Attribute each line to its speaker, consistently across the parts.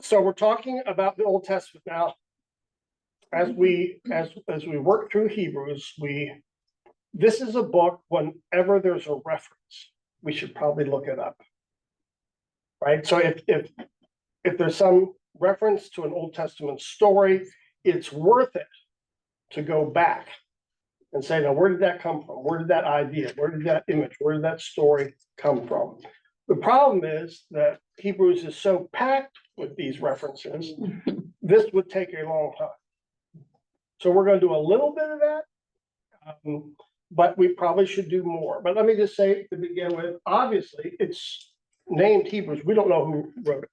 Speaker 1: So we're talking about the Old Testament now. As we work through Hebrews, this is a book, whenever there's a reference, we should probably look it up. Right? So if there's some reference to an Old Testament story, it's worth it to go back and say, now, where did that come from? Where did that idea, where did that image, where did that story come from? The problem is that Hebrews is so packed with these references, this would take a long time. So we're going to do a little bit of that, but we probably should do more. But let me just say to begin with, obviously, it's named Hebrews. We don't know who wrote it.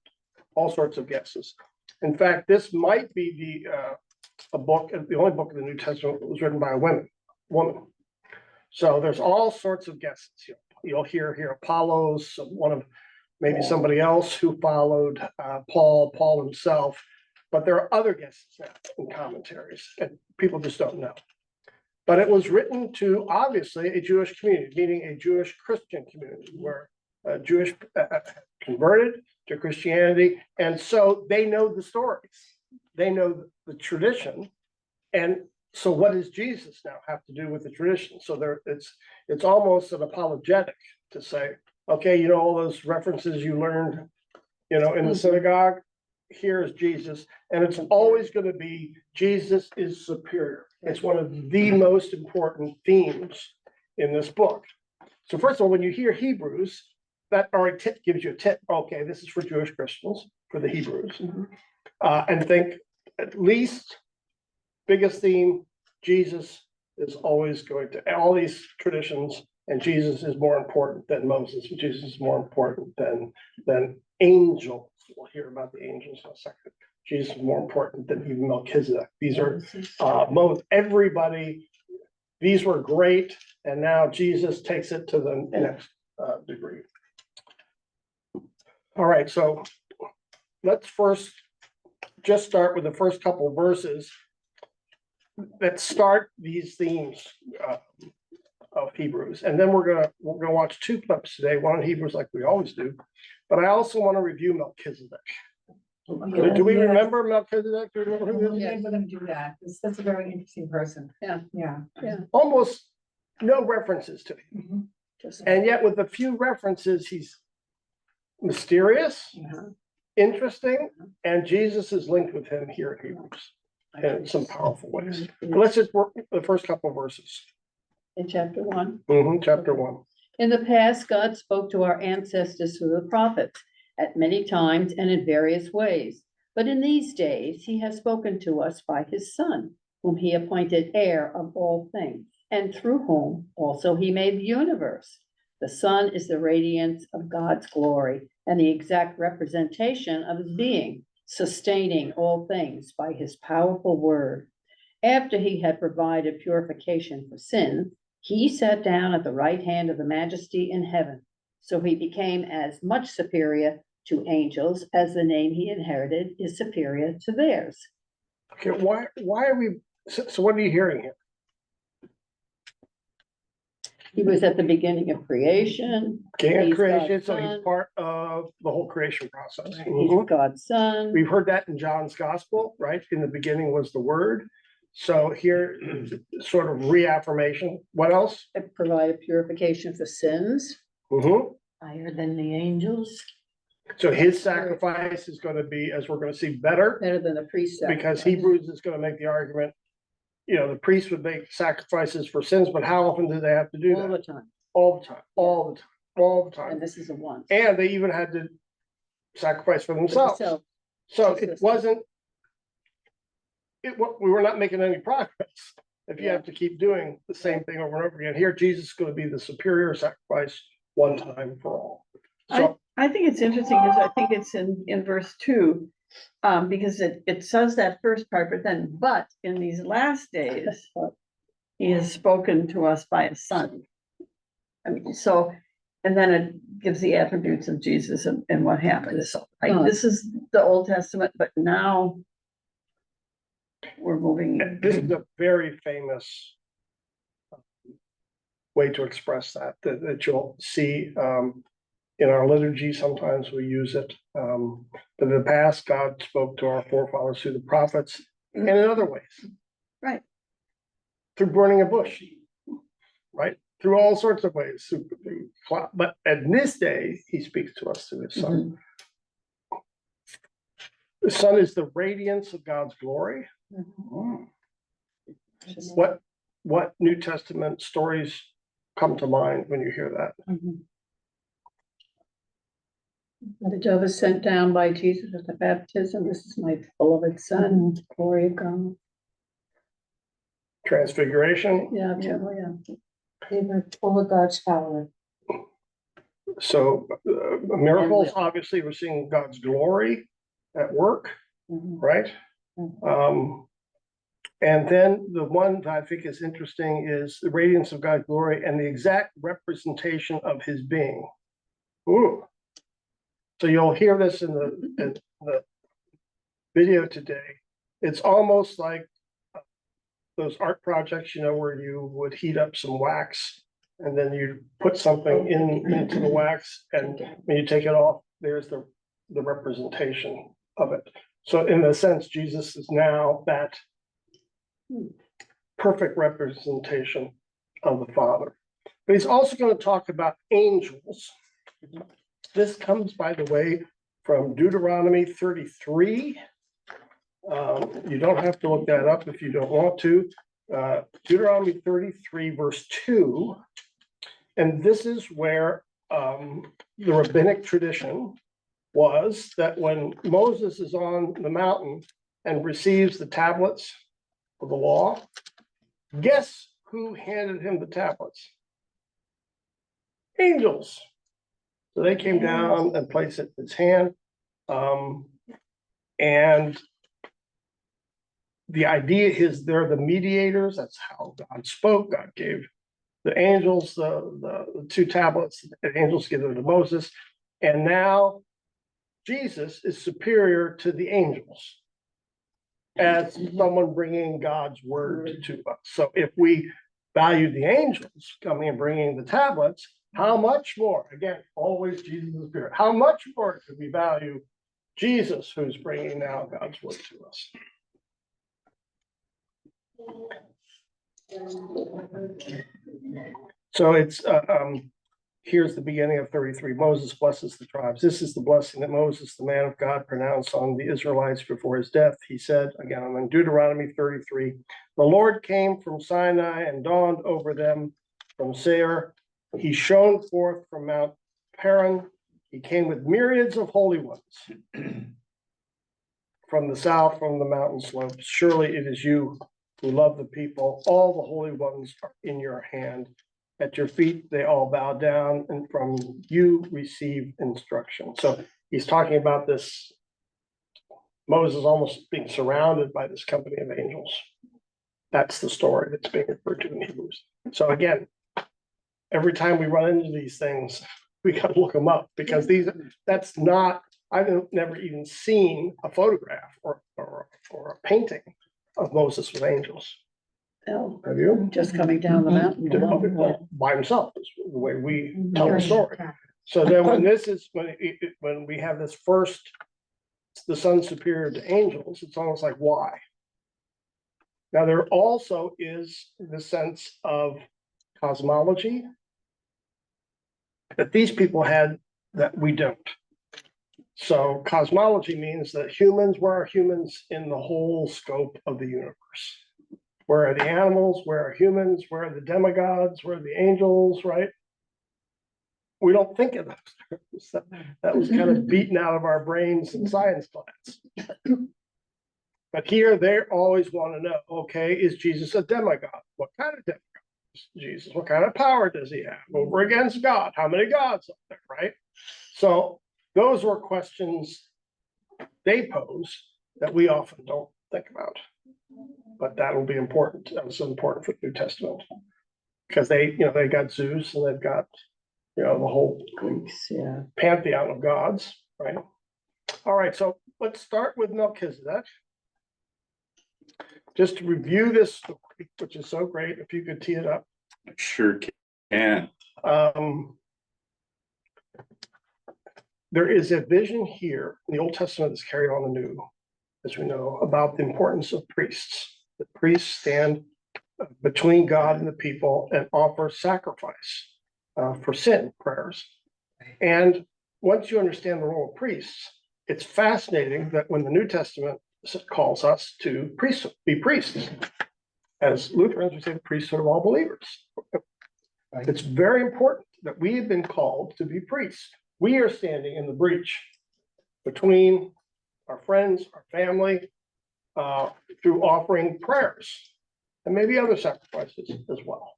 Speaker 1: All sorts of guesses. In fact, this might be the only book of the New Testament that was written by a woman. So there's all sorts of guesses. You'll hear here Apollos, maybe somebody else who followed Paul himself. But there are other guesses now in commentaries, and people just don't know. But it was written to, obviously, a Jewish community, meaning a Jewish Christian community, where Jewish converted to Christianity, and so they know the stories, they know the tradition, and so what does Jesus now have to do with the tradition? So it's almost an apologetic to say, okay, all those references you learned, in the synagogue, here's Jesus, and it's always going to be Jesus is superior. It's one of the most important themes in this book. So first of all, when you hear Hebrews, that already gives you a tip. Okay, this is for Jewish Christians, for the Hebrews. And think at least biggest theme, Jesus is always going to, all these traditions, and Jesus is more important than Moses. Jesus is more important than angels. We'll hear about the angels in a second. Jesus is more important than even Melchizedek. These are most everybody. These were great, and now Jesus takes it to the next degree. All right, so let's first just start with the first couple of verses that start these themes of Hebrews, and then we're gonna watch two clips today. One on Hebrews, like we always do, but I also want to review Melchizedek. Do we remember Melchizedek? Do you remember who
Speaker 2: Yeah, we're gonna do that. That's a very interesting person. Yeah.
Speaker 1: Almost no references to him, and yet with a few references, he's mysterious, interesting, and Jesus is linked with him here in Hebrews in some powerful ways. But let's just work the first couple of verses.
Speaker 3: In chapter 1.
Speaker 1: Chapter 1.
Speaker 3: In the past, God spoke to our ancestors through the prophets at many times and in various ways. But in these days, he has spoken to us by his Son, whom he appointed heir of all things, and through whom also he made the universe. The Son is the radiance of God's glory and the exact representation of his being, sustaining all things by his powerful word. After he had provided purification for sin, he sat down at the right hand of the Majesty in heaven. So he became as much superior to angels as the name he inherited is superior to theirs.
Speaker 1: Okay, why are we? So what are you hearing here?
Speaker 3: He was at the beginning of creation.
Speaker 1: He's
Speaker 3: God's
Speaker 1: so
Speaker 3: son.
Speaker 1: he's part of the whole creation process.
Speaker 3: He's God's son.
Speaker 1: We've heard that in John's gospel, right? In the beginning was the word. So here, sort of reaffirmation. What else?
Speaker 3: It provided purification for sins.
Speaker 2: Higher than the angels.
Speaker 1: So his sacrifice is going to be, as we're going to see, better
Speaker 3: Than the priest sacrifice.
Speaker 1: Because Hebrews is going to make the argument, the priest would make sacrifices for sins, but how often do they have to do that?
Speaker 3: All the time.
Speaker 1: All the time.
Speaker 3: And this is a once.
Speaker 1: And they even had to sacrifice for themselves. So it wasn't, we were not making any progress if you have to keep doing the same thing over and over again. Here, Jesus is going to be the superior sacrifice one time for all. So
Speaker 4: I think it's interesting because I think it's in verse 2, because it says that first part, but in these last days, he has spoken to us by a son. I mean, so, and then it gives the attributes of Jesus and what happens. So, this is the Old Testament, but now we're moving.
Speaker 1: This is a very famous way to express that you'll see in our liturgy, sometimes we use it. But in the past, God spoke to our forefathers through the prophets and in other ways.
Speaker 4: Right.
Speaker 1: Through burning a bush, right? Through all sorts of ways. But at this day, he speaks to us through his son. The son is the radiance of God's glory. What New Testament stories come to mind when you hear that?
Speaker 3: The dove is sent down by Jesus at the baptism. This is my beloved son, glory of God.
Speaker 1: Transfiguration.
Speaker 3: Yeah, yeah.
Speaker 2: They were full of God's power.
Speaker 1: So miracles, obviously, we're seeing God's glory at work, right? And then the one that I think is interesting is the radiance of God's glory and the exact representation of his being. Ooh. So you'll hear this in the video today. It's almost like those art projects, where you would heat up some wax and then you put something into the wax, and when you take it off, there's the representation of it. So in a sense, Jesus is now that perfect representation of the Father. But he's also going to talk about angels. This comes, by the way, from Deuteronomy 33. You don't have to look that up if you don't want to. Deuteronomy 33, verse 2. And this is where the rabbinic tradition was that when Moses is on the mountain and receives the tablets of the law, guess who handed him the tablets? Angels. So they came down and placed it in his hand. And the idea is they're the mediators. That's how God spoke. God gave the angels the two tablets. The angels give them to Moses. And now Jesus is superior to the angels as someone bringing God's word to us. So if we value the angels coming and bringing the tablets, how much more, again, always Jesus is superior, how much more do we value Jesus, who's bringing now God's word to us? So it's here's the beginning of 33. Moses blesses the tribes. This is the blessing that Moses, the man of God, pronounced on the Israelites before his death. He said, again, I'm in Deuteronomy 33, the Lord came from Sinai and dawned over them from Seir. He shone forth from Mount Paran. He came with myriads of holy ones from the south, from the mountain slopes. Surely it is you who love the people. All the holy ones are in your hand. At your feet, they all bow down, and from you receive instruction. So he's talking about this, Moses almost being surrounded by this company of angels. That's the story that's being referred to in Hebrews. So again, every time we run into these things, we got to look them up, because that's not, I've never even seen a photograph or a painting of Moses with angels.
Speaker 3: Oh,
Speaker 1: Have you?
Speaker 3: just coming down the mountain.
Speaker 1: By himself is the way we tell the story. So then when we have this first, the son superior to angels, it's almost like, why? Now there also is the sense of cosmology that these people had that we don't. So cosmology means that humans, where are humans in the whole scope of the universe? Where are the animals? Where are humans? Where are the demigods? Where are the angels, right? We don't think of that. That was kind of beaten out of our brains in science class. But here they always want to know, okay, is Jesus a demigod? What kind of demigod is Jesus? What kind of power does he have over against God? How many gods are there, right? So those were questions they pose that we often don't think about. But that will be important. That was important for the New Testament, because they got Zeus and they've got, the whole
Speaker 3: Greeks, yeah.
Speaker 1: pantheon of gods, right? All right, so let's start with Melchizedek. Just to review this story, which is so great, if you could tee it up.
Speaker 5: Sure can.
Speaker 1: there is a vision here in the Old Testament that's carried on the New, as we know, about the importance of priests. The priests stand between God and the people and offer sacrifice for sin prayers. And once you understand the role of priests, it's fascinating that when the New Testament calls us to be priests, as Lutherans, we say the priesthood of all believers. It's very important that we have been called to be priests. We are standing in the breach between our friends, our family, through offering prayers and maybe other sacrifices as well.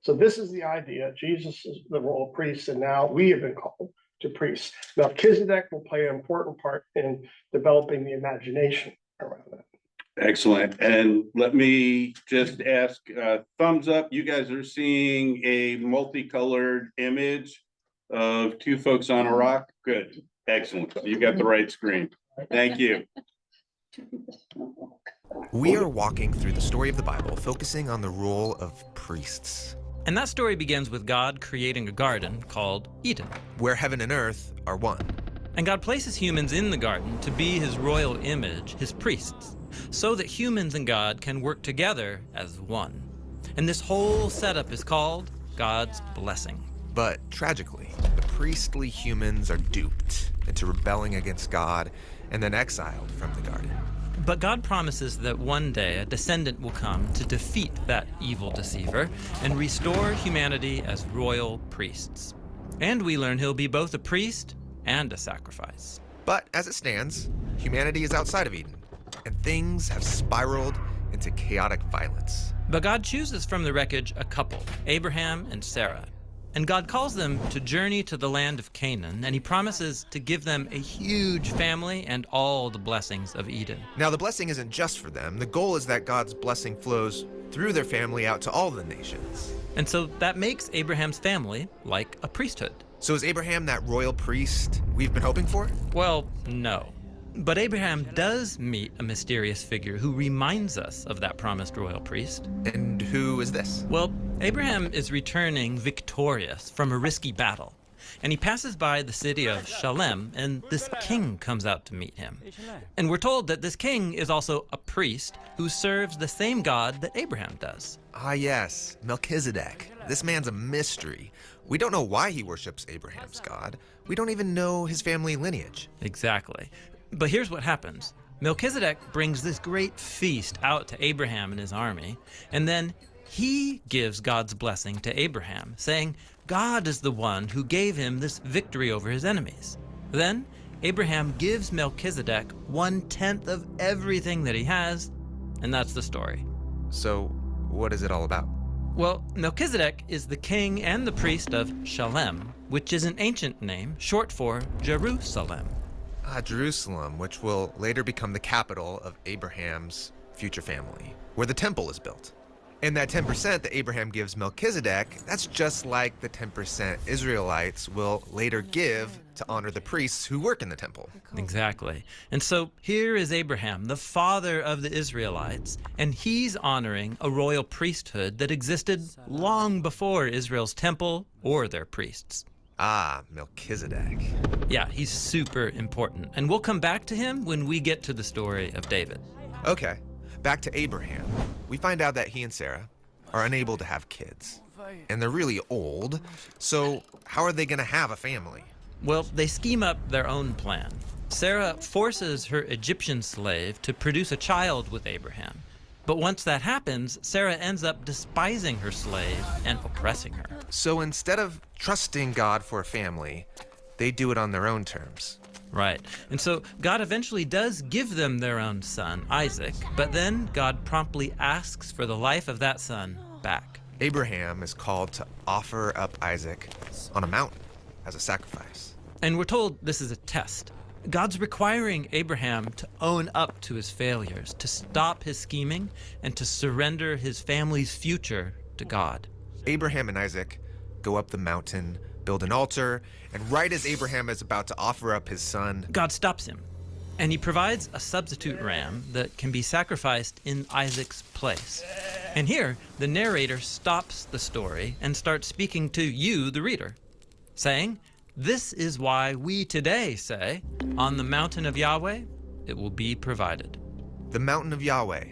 Speaker 1: So this is the idea. Jesus is the role of priest, and now we have been called to priests. Melchizedek will play an important part in developing the imagination around that.
Speaker 5: Excellent. And let me just ask, thumbs up. You guys are seeing a multicolored image of two folks on a rock. Good. Excellent. You got the right screen. Thank you.
Speaker 6: We are walking through the story of the Bible, focusing on the role of priests,
Speaker 7: And that story begins with God creating a garden called Eden.
Speaker 6: where heaven and earth are one.
Speaker 7: And God places humans in the garden to be his royal image, his priests, so that humans and God can work together as one. And this whole setup is called God's blessing.
Speaker 6: But tragically, the priestly humans are duped into rebelling against God and then exiled from the garden.
Speaker 7: But God promises that one day a descendant will come to defeat that evil deceiver and restore humanity as royal priests. And we learn he'll be both a priest and a sacrifice.
Speaker 6: But as it stands, humanity is outside of Eden, and things have spiraled into chaotic violence.
Speaker 7: But God chooses from the wreckage a couple, Abraham and Sarah. And God calls them to journey to the land of Canaan, and he promises to give them a huge family and all the blessings of Eden.
Speaker 6: Now, the blessing isn't just for them. The goal is that God's blessing flows through their family out to all the nations.
Speaker 7: And so that makes Abraham's family like a priesthood.
Speaker 6: So is Abraham that royal priest we've been hoping for?
Speaker 7: Well, no. But Abraham does meet a mysterious figure who reminds us of that promised royal priest.
Speaker 6: And who is this?
Speaker 7: Well, Abraham is returning victorious from a risky battle, and he passes by the city of Shalem, and this king comes out to meet him. And we're told that this king is also a priest who serves the same God that Abraham does.
Speaker 6: Ah, yes, Melchizedek. This man's a mystery. We don't know why he worships Abraham's God. We don't even know his family lineage.
Speaker 7: Exactly. But here's what happens. Melchizedek brings this great feast out to Abraham and his army, and then he gives God's blessing to Abraham, saying God is the one who gave him this victory over his enemies. Then Abraham gives Melchizedek 1/10 of everything that he has, and that's the story.
Speaker 6: So, what is it all about?
Speaker 7: Well, Melchizedek is the king and the priest of Shalem, which is an ancient name short for Jerusalem.
Speaker 6: Ah, Jerusalem, which will later become the capital of Abraham's future family, where the temple is built. And that 10% that Abraham gives Melchizedek, that's just like the 10% Israelites will later give to honor the priests who work in the temple.
Speaker 7: Exactly. And so here is Abraham, the father of the Israelites, and he's honoring a royal priesthood that existed long before Israel's temple or their priests.
Speaker 6: Ah, Melchizedek.
Speaker 7: Yeah, he's super important. And we'll come back to him when we get to the story of David.
Speaker 6: Okay, back to Abraham. We find out that he and Sarah are unable to have kids. And they're really old, so how are they gonna have a family?
Speaker 7: Well, they scheme up their own plan. Sarah forces her Egyptian slave to produce a child with Abraham. But once that happens, Sarah ends up despising her slave and oppressing her.
Speaker 6: So instead of trusting God for a family, they do it on their own terms.
Speaker 7: Right. And so God eventually does give them their own son, Isaac, but then God promptly asks for the life of that son back.
Speaker 6: Abraham is called to offer up Isaac on a mountain as a sacrifice.
Speaker 7: And we're told this is a test. God's requiring Abraham to own up to his failures, to stop his scheming, and to surrender his family's future to God.
Speaker 6: Abraham and Isaac go up the mountain, build an altar, and right as Abraham is about to offer up his son,
Speaker 7: God stops him, and he provides a substitute ram that can be sacrificed in Isaac's place. And here, the narrator stops the story and starts speaking to you, the reader, saying, This is why we today say, on the mountain of Yahweh, it will be provided.
Speaker 6: The mountain of Yahweh,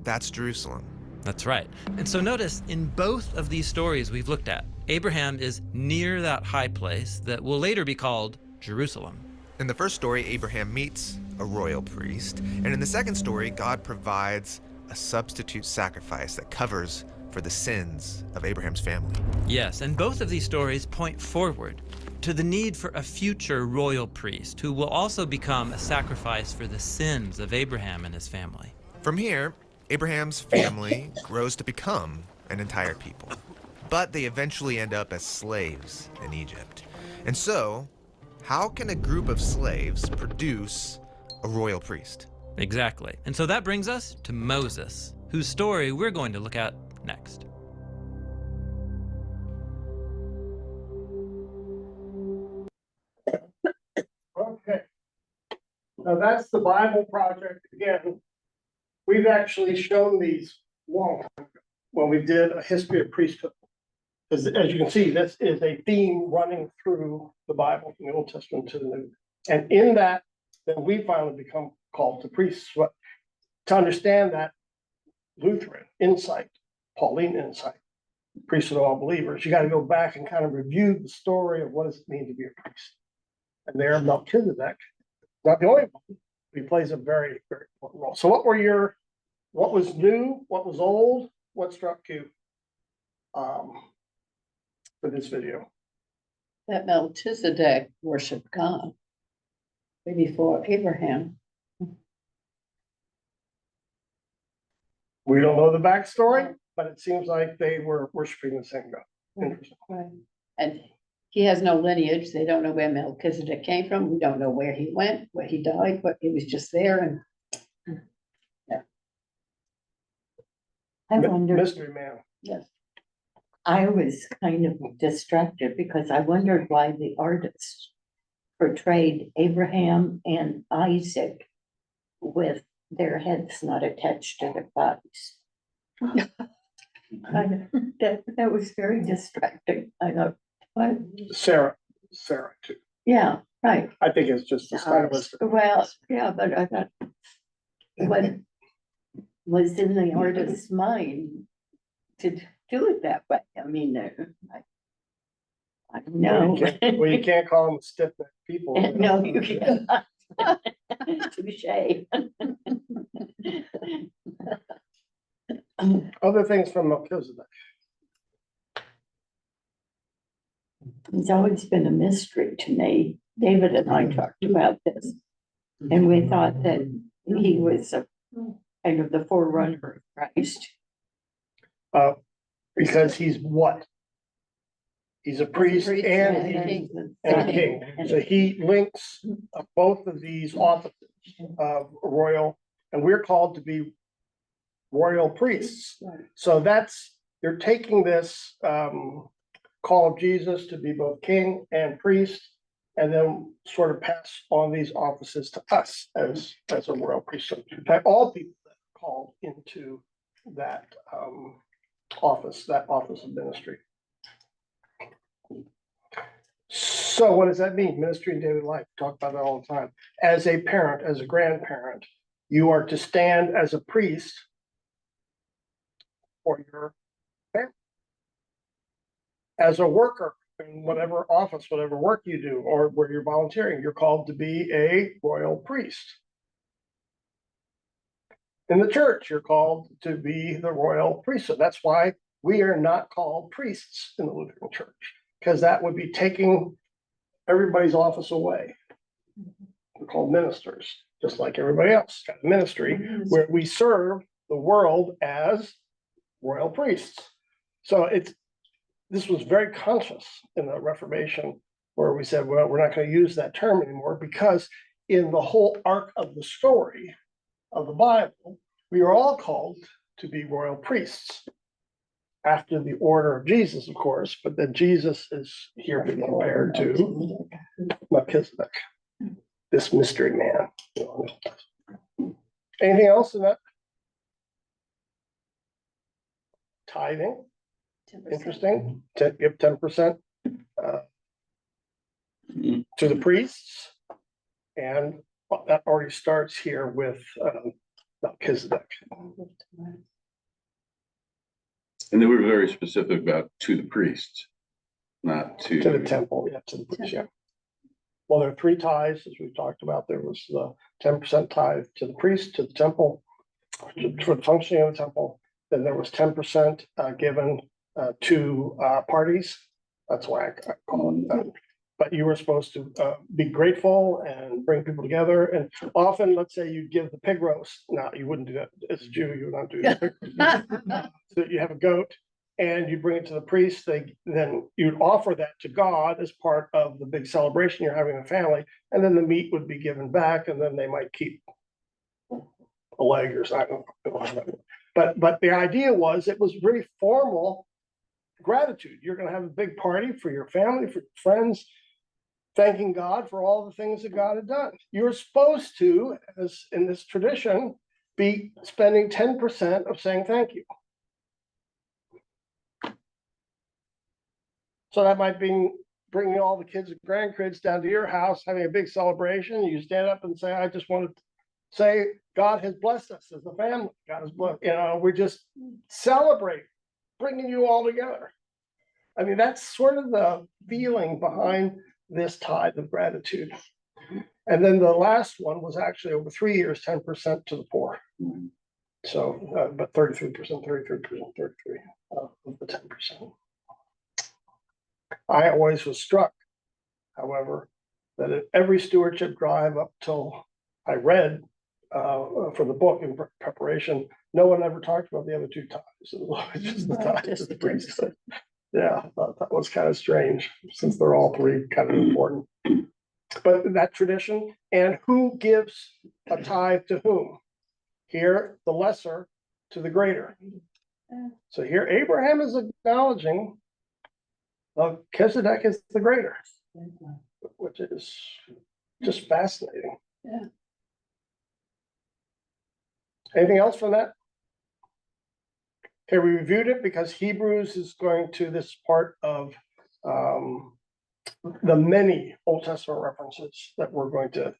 Speaker 6: that's Jerusalem.
Speaker 7: That's right. And so notice in both of these stories we've looked at, Abraham is near that high place that will later be called Jerusalem.
Speaker 6: In the first story, Abraham meets a royal priest. And in the second story, God provides a substitute sacrifice that covers for the sins of Abraham's family.
Speaker 7: Yes, and both of these stories point forward to the need for a future royal priest who will also become a sacrifice for the sins of Abraham and his family.
Speaker 6: From here, Abraham's family grows to become an entire people. But they eventually end up as slaves in Egypt. And so, how can a group of slaves produce a royal priest?
Speaker 7: Exactly. And so that brings us to Moses, whose story we're going to look at next.
Speaker 1: Okay. Now that's the Bible Project again. We've actually shown these long time ago when we did a history of priesthood. As you can see, this is a theme running through the Bible, from the Old Testament to the New. And in that, then we finally become called to priests. But to understand that Lutheran insight, Pauline insight, priesthood of all believers, you got to go back and kind of review the story of what does it mean to be a priest. And there, Melchizedek, not the only one, he plays a very, very important role. So what was new, what was old, what struck you for this video?
Speaker 3: That Melchizedek worshiped God way before Abraham.
Speaker 1: We don't know the backstory, but it seems like they were worshiping the same God. Interesting.
Speaker 3: Right. And he has no lineage. They don't know where Melchizedek came from. We don't know where he went, where he died, but he was just there. And
Speaker 2: I wondered,
Speaker 1: Mystery man.
Speaker 3: yes,
Speaker 2: I was kind of distracted because I wondered why the artist portrayed Abraham and Isaac with their heads not attached to their bodies. That was very distracting. I thought, what?
Speaker 1: Sarah too.
Speaker 2: Yeah, right.
Speaker 1: I think it's just the stylistic.
Speaker 2: Well, yeah, but I thought, what was in the artist's mind to do it that way? I mean, I know.
Speaker 1: Well, you can't call them stiff-necked people.
Speaker 2: No, you can't. Touche.
Speaker 1: Other things from Melchizedek.
Speaker 2: It's always been a mystery to me. David and I talked about this, and we thought that he was a kind of the forerunner of Christ.
Speaker 1: Because he's what? He's a priest and he's a king. So he links both of these offices of royal, and we're called to be royal priests. So they're taking this call of Jesus to be both king and priest, and then sort of pass on these offices to us as a royal priesthood. In fact, all people that are called into that office of ministry. So what does that mean? Ministry in daily life. We talk about that all the time. As a parent, as a grandparent, you are to stand as a priest for your family. As a worker in whatever office, whatever work you do, or where you're volunteering, you're called to be a royal priest. In the church, you're called to be the royal priesthood. That's why we are not called priests in the Lutheran Church, because that would be taking everybody's office away. We're called ministers, just like everybody else, got a ministry where we serve the world as royal priests. So this was very conscious in the Reformation, where we said, well, we're not going to use that term anymore, because in the whole arc of the story of the Bible, we are all called to be royal priests. After the order of Jesus, of course, but then Jesus is here being compared to Melchizedek, this mystery man. Anything else in that? Tithing, interesting. Give 10%.
Speaker 5: Mhm.
Speaker 1: to the priests. And that already starts here with Melchizedek.
Speaker 5: And they were very specific about to the priests, not to.
Speaker 1: To the temple, yeah, to the priest, yeah. Well, there are three tithes, as we've talked about. There was the 10% tithe to the priest, to the temple, for the functioning of the temple. Then there was 10% given to parties. That's why I call it that. But you were supposed to be grateful and bring people together. And often, let's say you give the pig roast. No, you wouldn't do that as a Jew. You would not do that. So you have a goat and you bring it to the priest. Then you'd offer that to God as part of the big celebration you're having in the family. And then the meat would be given back, and then they might keep a leg or something. But the idea was it was really formal gratitude. You're going to have a big party for your family, for your friends, thanking God for all the things that God had done. You're supposed to, as in this tradition, be spending 10% of saying thank you. So that might be bringing all the kids and grandkids down to your house, having a big celebration. You stand up and say, I just want to say God has blessed us as a family. God has blessed, we just celebrate bringing you all together. I mean, that's sort of the feeling behind this tithe of gratitude. And then the last one was actually over 3 years, 10% to the poor. So, but 33%, 33% of the 10%. I always was struck, however, that at every stewardship drive up till I read for the book in preparation, no one ever talked about the other two tithes. It was just the tithes of the priest. Yeah, that was kind of strange, since they're all three kind of important. But that tradition, and who gives a tithe to whom? Here, the lesser to the greater. So here, Abraham is acknowledging Melchizedek is the greater, which is just fascinating.
Speaker 3: Yeah.
Speaker 1: Anything else from that? Okay, we reviewed it because Hebrews is going to this part of the many Old Testament references that we're going to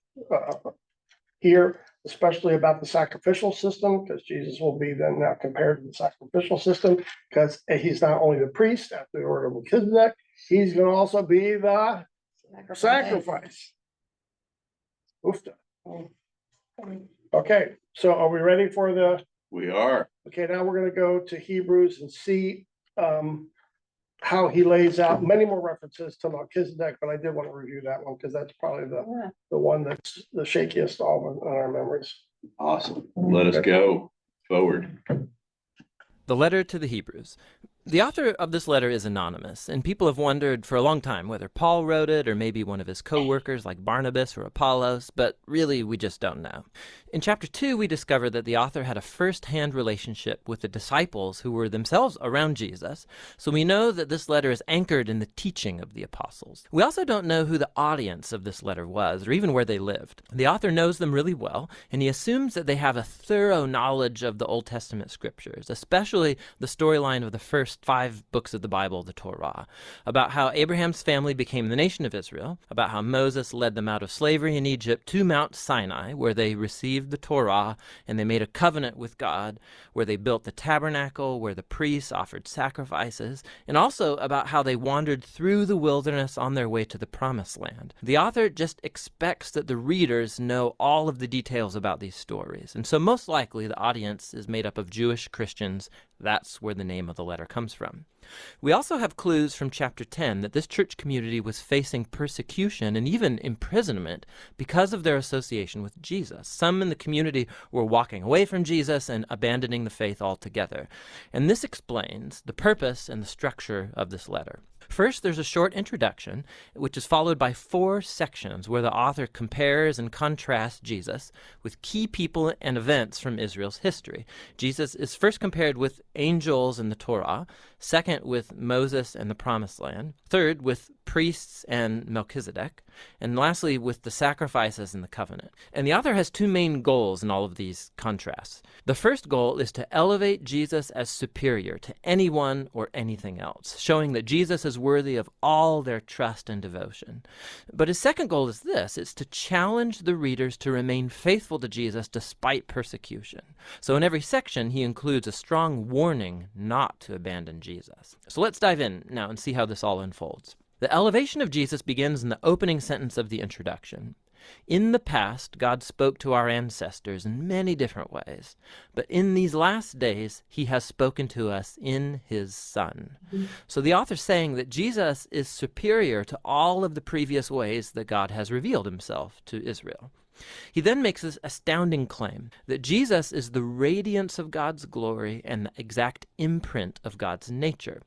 Speaker 1: hear, especially about the sacrificial system, because Jesus will be then now compared to the sacrificial system, because he's not only the priest after the order of Melchizedek, he's going to also be the sacrifice. Oofta. Okay, so are we ready for the?
Speaker 5: We are.
Speaker 1: Okay, now we're going to go to Hebrews and see how he lays out many more references to Melchizedek, but I did want to review that one because that's probably the one that's the shakiest all in our memories.
Speaker 5: Awesome. Let us go forward.
Speaker 8: The letter to the Hebrews. The author of this letter is anonymous, and people have wondered for a long time whether Paul wrote it or maybe one of his co-workers like Barnabas or Apollos, but really we just don't know. In chapter 2, we discover that the author had a first-hand relationship with the disciples who were themselves around Jesus, so we know that this letter is anchored in the teaching of the apostles. We also don't know who the audience of this letter was, or even where they lived. The author knows them really well, and he assumes that they have a thorough knowledge of the Old Testament scriptures, especially the storyline of the first 5 books of the Bible, the Torah, about how Abraham's family became the nation of Israel, about how Moses led them out of slavery in Egypt to Mount Sinai, where they received the Torah and they made a covenant with God, where they built the tabernacle, where the priests offered sacrifices, and also about how they wandered through the wilderness on their way to the promised land. The author just expects that the readers know all of the details about these stories, and so most likely the audience is made up of Jewish Christians. That's where the name of the letter comes from. We also have clues from chapter 10 that this church community was facing persecution and even imprisonment because of their association with Jesus. Some in the community were walking away from Jesus and abandoning the faith altogether. And this explains the purpose and the structure of this letter. First, there's a short introduction, which is followed by 4 sections where the author compares and contrasts Jesus with key people and events from Israel's history. Jesus is first compared with angels in the Torah, second with Moses and the Promised Land, third with priests and Melchizedek, and lastly with the sacrifices and the covenant. And the author has two main goals in all of these contrasts. The first goal is to elevate Jesus as superior to anyone or anything else, showing that Jesus is worthy of all their trust and devotion. But his second goal is this: it's to challenge the readers to remain faithful to Jesus despite persecution. So in every section, he includes a strong warning not to abandon Jesus. So let's dive in now and see how this all unfolds. The elevation of Jesus begins in the opening sentence of the introduction. In the past, God spoke to our ancestors in many different ways, but in these last days, he has spoken to us in his Son. So the author's saying that Jesus is superior to all of the previous ways that God has revealed himself to Israel. He then makes this astounding claim that Jesus is the radiance of God's glory and the exact imprint of God's nature.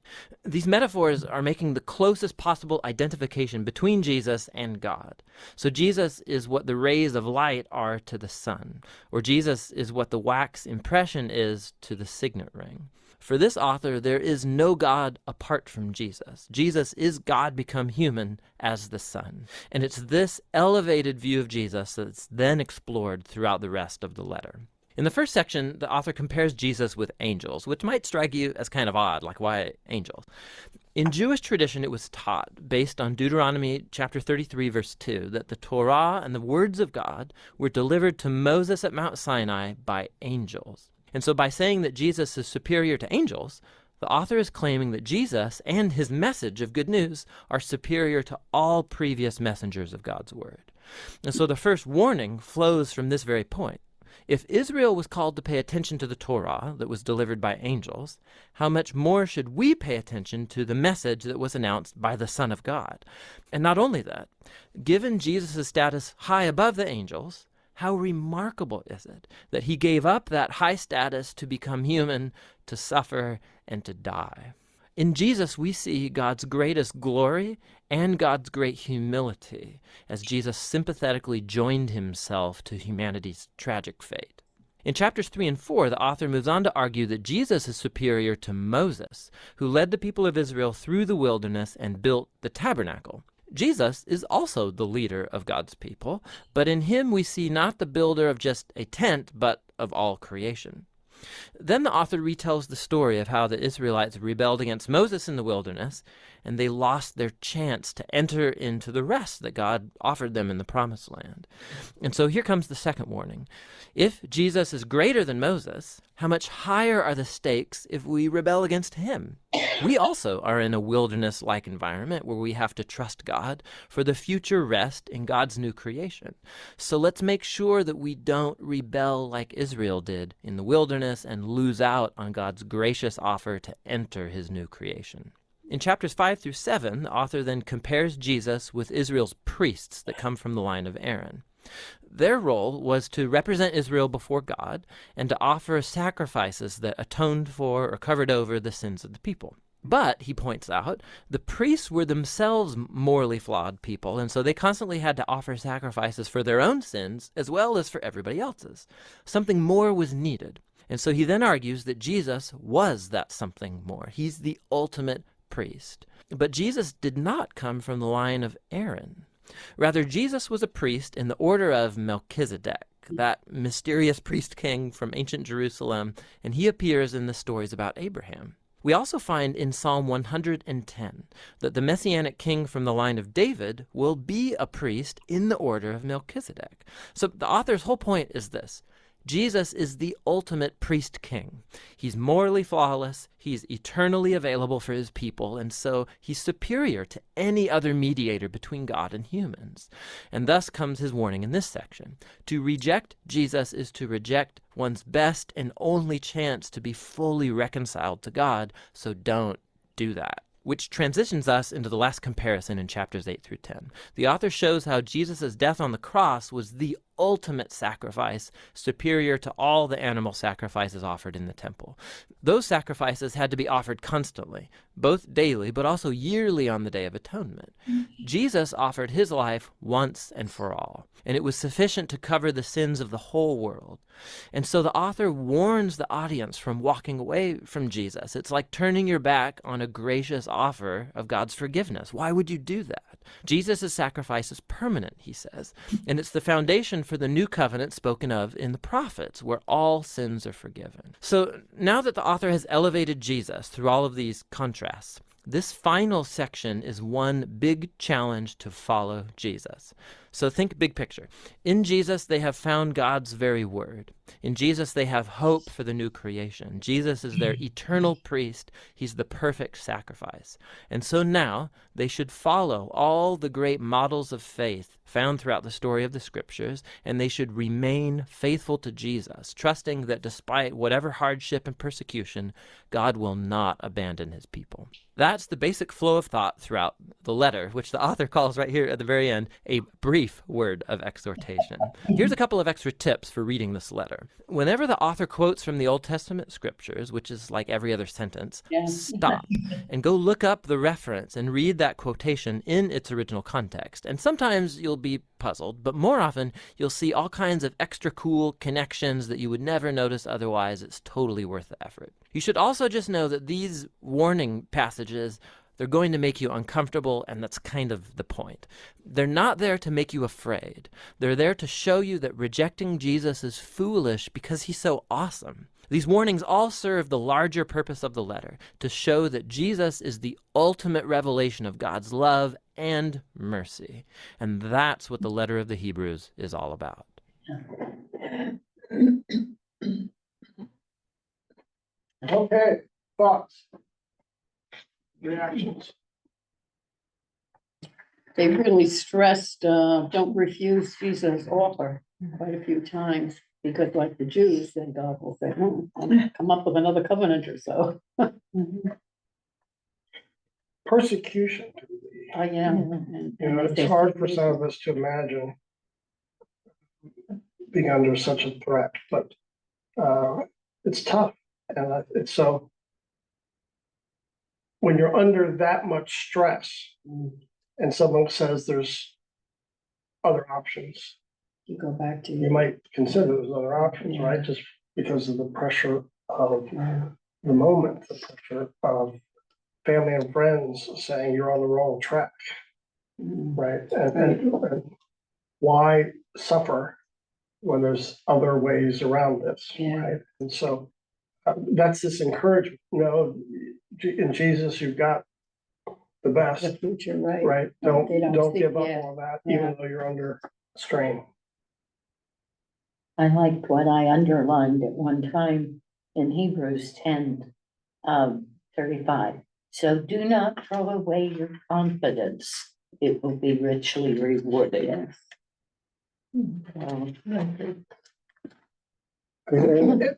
Speaker 8: These metaphors are making the closest possible identification between Jesus and God. So Jesus is what the rays of light are to the sun, or Jesus is what the wax impression is to the signet ring. For this author, there is no God apart from Jesus. Jesus is God become human as the Son. And it's this elevated view of Jesus that's then explored throughout the rest of the letter. In the first section, the author compares Jesus with angels, which might strike you as kind of odd, like why angels? In Jewish tradition, it was taught, based on Deuteronomy chapter 33, verse 2, that the Torah and the words of God were delivered to Moses at Mount Sinai by angels. And so by saying that Jesus is superior to angels, the author is claiming that Jesus and his message of good news are superior to all previous messengers of God's word. And so the first warning flows from this very point. If Israel was called to pay attention to the Torah that was delivered by angels, how much more should we pay attention to the message that was announced by the Son of God? And not only that, given Jesus' status high above the angels, how remarkable is it that he gave up that high status to become human, to suffer, and to die? In Jesus, we see God's greatest glory and God's great humility as Jesus sympathetically joined himself to humanity's tragic fate. In chapters 3 and 4, the author moves on to argue that Jesus is superior to Moses, who led the people of Israel through the wilderness and built the tabernacle. Jesus is also the leader of God's people, but in him we see not the builder of just a tent, but of all creation. Then the author retells the story of how the Israelites rebelled against Moses in the wilderness, and they lost their chance to enter into the rest that God offered them in the promised land. And so here comes the second warning. If Jesus is greater than Moses, how much higher are the stakes if we rebel against him? We also are in a wilderness-like environment where we have to trust God for the future rest in God's new creation. So let's make sure that we don't rebel like Israel did in the wilderness and lose out on God's gracious offer to enter his new creation. In chapters 5 through 7, the author then compares Jesus with Israel's priests that come from the line of Aaron. Their role was to represent Israel before God and to offer sacrifices that atoned for or covered over the sins of the people. But, he points out, the priests were themselves morally flawed people, and so they constantly had to offer sacrifices for their own sins as well as for everybody else's. Something more was needed. And so he then argues that Jesus was that something more. He's the ultimate priest. But Jesus did not come from the line of Aaron. Rather, Jesus was a priest in the order of Melchizedek, that mysterious priest king from ancient Jerusalem, and he appears in the stories about Abraham. We also find in Psalm 110 that the Messianic king from the line of David will be a priest in the order of Melchizedek. So the author's whole point is this. Jesus is the ultimate priest king. He's morally flawless, he's eternally available for his people, and so he's superior to any other mediator between God and humans. And thus comes his warning in this section. To reject Jesus is to reject one's best and only chance to be fully reconciled to God, so don't do that. Which transitions us into the last comparison in chapters 8 through 10. The author shows how Jesus' death on the cross was the ultimate sacrifice, superior to all the animal sacrifices offered in the temple. Those sacrifices had to be offered constantly, both daily, but also yearly on the Day of Atonement. Jesus offered his life once and for all, and it was sufficient to cover the sins of the whole world. And so the author warns the audience from walking away from Jesus. It's like turning your back on a gracious offer of God's forgiveness. Why would you do that? Jesus' sacrifice is permanent, he says, and it's the foundation for the new covenant spoken of in the prophets, where all sins are forgiven. So now that the author has elevated Jesus through all of these contrasts, this final section is one big challenge to follow Jesus. So think big picture. In Jesus, they have found God's very word. In Jesus, they have hope for the new creation. Jesus is their eternal priest. He's the perfect sacrifice. And so now they should follow all the great models of faith found throughout the story of the scriptures, and they should remain faithful to Jesus, trusting that despite whatever hardship and persecution, God will not abandon his people. That's the basic flow of thought throughout the letter, which the author calls right here at the very end a brief word of exhortation. Here's a couple of extra tips for reading this letter. Whenever the author quotes from the Old Testament scriptures, which is like every other sentence, stop and go look up the reference and read that quotation in its original context. And sometimes you'll be puzzled, but more often you'll see all kinds of extra cool connections that you would never notice otherwise. It's totally worth the effort. You should also just know that these warning passages, they're going to make you uncomfortable, and that's kind of the point. They're not there to make you afraid. They're there to show you that rejecting Jesus is foolish because he's so awesome. These warnings all serve the larger purpose of the letter, to show that Jesus is the ultimate revelation of God's love and mercy. And that's what the letter of the Hebrews is all about.
Speaker 1: Okay, thoughts? Reactions?
Speaker 3: They really stressed, don't refuse Jesus' offer quite a few times, because like the Jews, then God will say, I'll come up with another covenant or so.
Speaker 1: Persecution can be,
Speaker 3: Yeah.
Speaker 1: it's hard for some of us to imagine being under such a threat, but it's tough. And it's so, when you're under that much stress and someone says there's other options,
Speaker 3: You go back to
Speaker 1: you might consider those other options, right? Just because of the pressure of the moment, the pressure of family and friends saying you're on the wrong track, right? And why suffer when there's other ways around this, right? And so that's this encouragement. In Jesus, you've got the best,
Speaker 3: the future, right?
Speaker 1: right?
Speaker 3: They don't
Speaker 1: Don't
Speaker 3: think
Speaker 1: give up
Speaker 3: yet.
Speaker 1: on that, even though you're under strain.
Speaker 2: I liked what I underlined at one time in Hebrews 10, 35. So do not throw away your confidence. It will be richly rewarded.
Speaker 1: And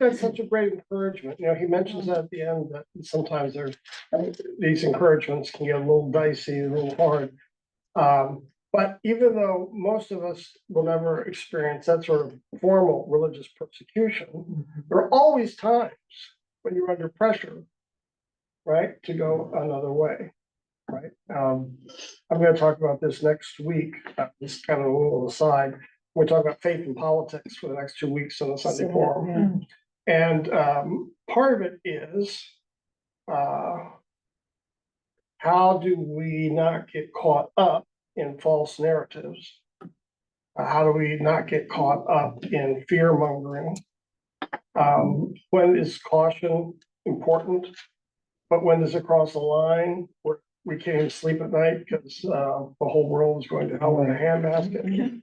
Speaker 1: that's such a great encouragement. He mentions that at the end, that sometimes these encouragements can get a little dicey, a little hard. But even though most of us will never experience that sort of formal religious persecution, there are always times when you're under pressure, right, to go another way, right? I'm going to talk about this next week. This kind of a little aside. We're talking about faith and politics for the next 2 weeks on the Sunday Forum. And part of it is, how do we not get caught up in false narratives? How do we not get caught up in fear mongering? When is caution important? But when does it cross the line where we can't even sleep at night because the whole world is going to hell in a handbasket?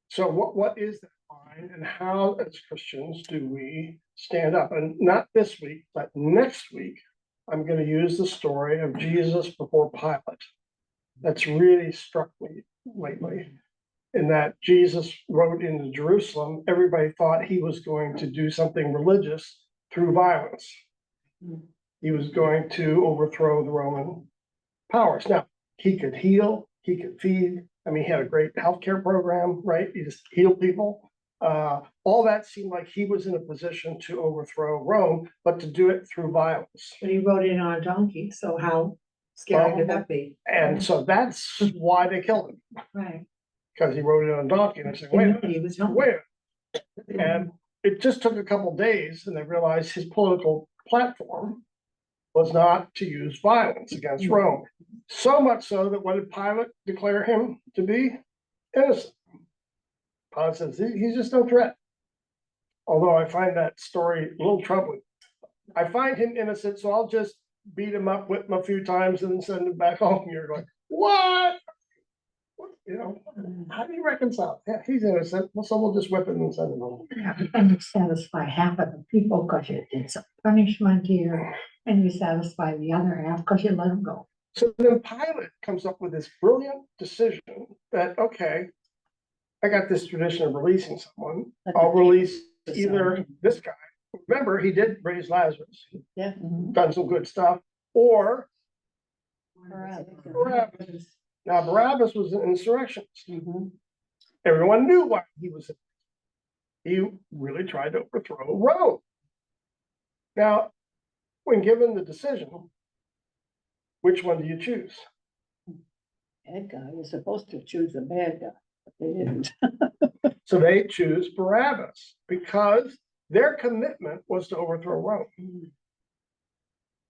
Speaker 1: So what is that line, and how as Christians do we stand up? And not this week, but next week, I'm going to use the story of Jesus before Pilate. That's really struck me lately, in that Jesus rode into Jerusalem. Everybody thought he was going to do something religious through violence. He was going to overthrow the Roman powers. Now, he could heal, he could feed, I mean, he had a great healthcare program, right? He just healed people. All that seemed like he was in a position to overthrow Rome, but to do it through violence.
Speaker 9: But he rode in on a donkey, so how scary could that be?
Speaker 1: And so that's why they killed him,
Speaker 9: Right.
Speaker 1: because he rode in on a donkey, and they said,
Speaker 9: They
Speaker 1: wait a
Speaker 9: knew
Speaker 1: minute,
Speaker 9: he was hungry.
Speaker 1: wait a minute. And it just took a couple days, and they realized his political platform was not to use violence against Rome. So much so that what did Pilate declare him to be? Innocent. Pilate says, he's just no threat. Although I find that story a little troubling. I find him innocent, so I'll just beat him up, whip him a few times, and then send him back home. You're going, what? You know, how do you reconcile? Yeah, he's innocent, well, so we'll just whip him and send him home.
Speaker 9: And you satisfy half of the people because you did some punishment here, and you satisfy the other half because you let them go.
Speaker 1: So then Pilate comes up with this brilliant decision that, okay, I got this tradition of releasing someone. I'll release either this guy. Remember, he did raise Lazarus,
Speaker 3: Yeah.
Speaker 1: done some good stuff, or
Speaker 3: Barabbas.
Speaker 1: Barabbas. Now Barabbas was an insurrectionist.
Speaker 3: Mhm.
Speaker 1: Everyone knew why he was. He really tried to overthrow Rome. Now, when given the decision, which one do you choose?
Speaker 3: Bad guy was supposed to choose a bad guy, but they didn't.
Speaker 1: So they choose Barabbas because their commitment was to overthrow Rome.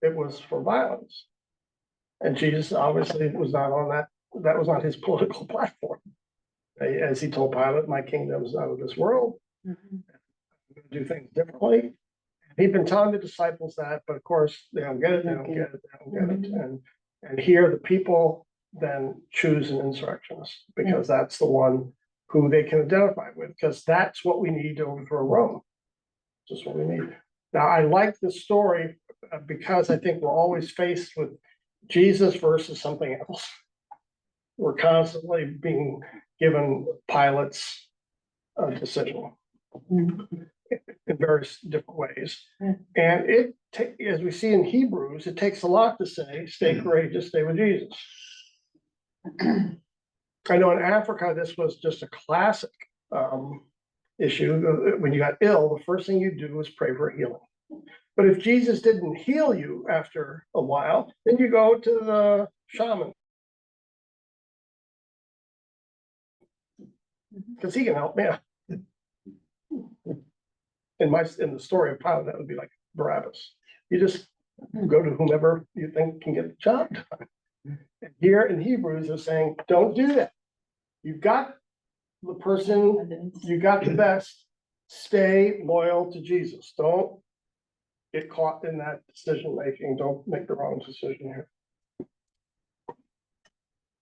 Speaker 1: It was for violence. And Jesus obviously was not on that. That was not his political platform. As he told Pilate, my kingdom is not of this world. I'm going to do things differently. He'd been telling the disciples that, but of course, they don't get it, they don't get it, they don't get it. And here the people then choose an insurrectionist because that's the one who they can identify with, because that's what we need to overthrow Rome. Just what we need. Now, I like this story because I think we're always faced with Jesus versus something else. We're constantly being given Pilate's decision in various different ways. And as we see in Hebrews, it takes a lot to say, stay courageous, stay with Jesus. I know in Africa, this was just a classic issue. When you got ill, the first thing you do was pray for healing. But if Jesus didn't heal you after a while, then you go to the shaman. Because he can help me. In the story of Pilate, that would be like Barabbas. You just go to whomever you think can get the job done. And here in Hebrews, they're saying, don't do that. You've got the person, you got the best. Stay loyal to Jesus. Don't get caught in that decision making. Don't make the wrong decision here.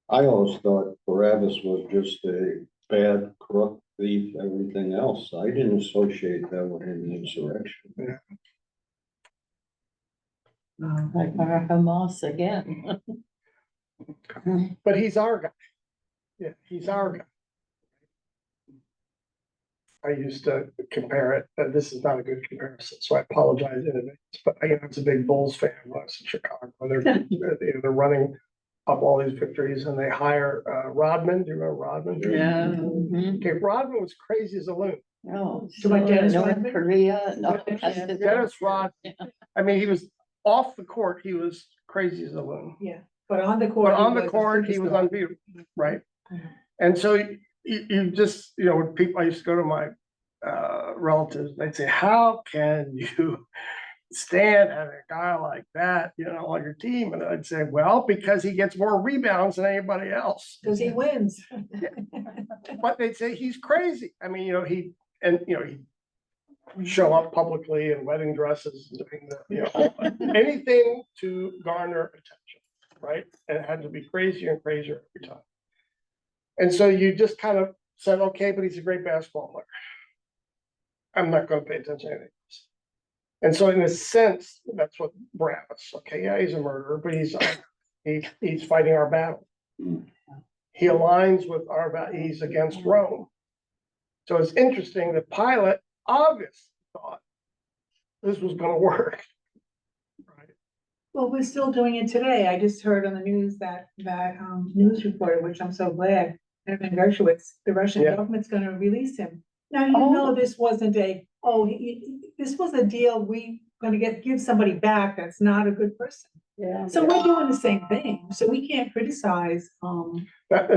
Speaker 10: I always thought Barabbas was just a bad, corrupt thief, everything else. I didn't associate that with any insurrection.
Speaker 2: Like our Hamas again.
Speaker 1: But he's our guy. Yeah, he's our guy. I used to compare it, this is not a good comparison, so I apologize in advance, but I was a big Bulls fan when I was in Chicago. They're running up all these victories and they hire Rodman. Do you remember Rodman?
Speaker 4: Yeah.
Speaker 1: Okay, Rodman was crazy as a loon.
Speaker 2: No,
Speaker 9: So like Dennis
Speaker 2: North
Speaker 9: Rodman?
Speaker 2: Korea. No,
Speaker 1: Dennis Rodman, I mean, he was off the court, he was crazy as a loon.
Speaker 9: Yeah, but on the court.
Speaker 1: But on the court, he was unbeatable, right? And so you just, when people, I used to go to my relatives, they'd say, how can you stand having a guy like that, on your team? And I'd say, well, because he gets more rebounds than anybody else.
Speaker 9: Because he wins.
Speaker 1: But they'd say he's crazy. I mean, he'd show up publicly in wedding dresses, doing anything to garner attention, right? And it had to be crazier and crazier every time. And so you just kind of said, okay, but he's a great basketball player. I'm not going to pay attention to anything else. And so in a sense, that's what Barabbas, okay, yeah, he's a murderer, but he's fighting our battle. He aligns with our battle, he's against Rome. So it's interesting that Pilate obviously thought this was going to work. Right?
Speaker 9: Well, we're still doing it today. I just heard on the news that news reporter, which I'm so glad, And in Dershowitz, the Russian
Speaker 1: Yeah.
Speaker 9: government's gonna release him. Now, you
Speaker 3: Oh.
Speaker 9: know, this wasn't this was a deal we gonna give somebody back that's not a good person.
Speaker 3: Yeah.
Speaker 9: So we're doing the same thing, so we can't criticize,
Speaker 1: And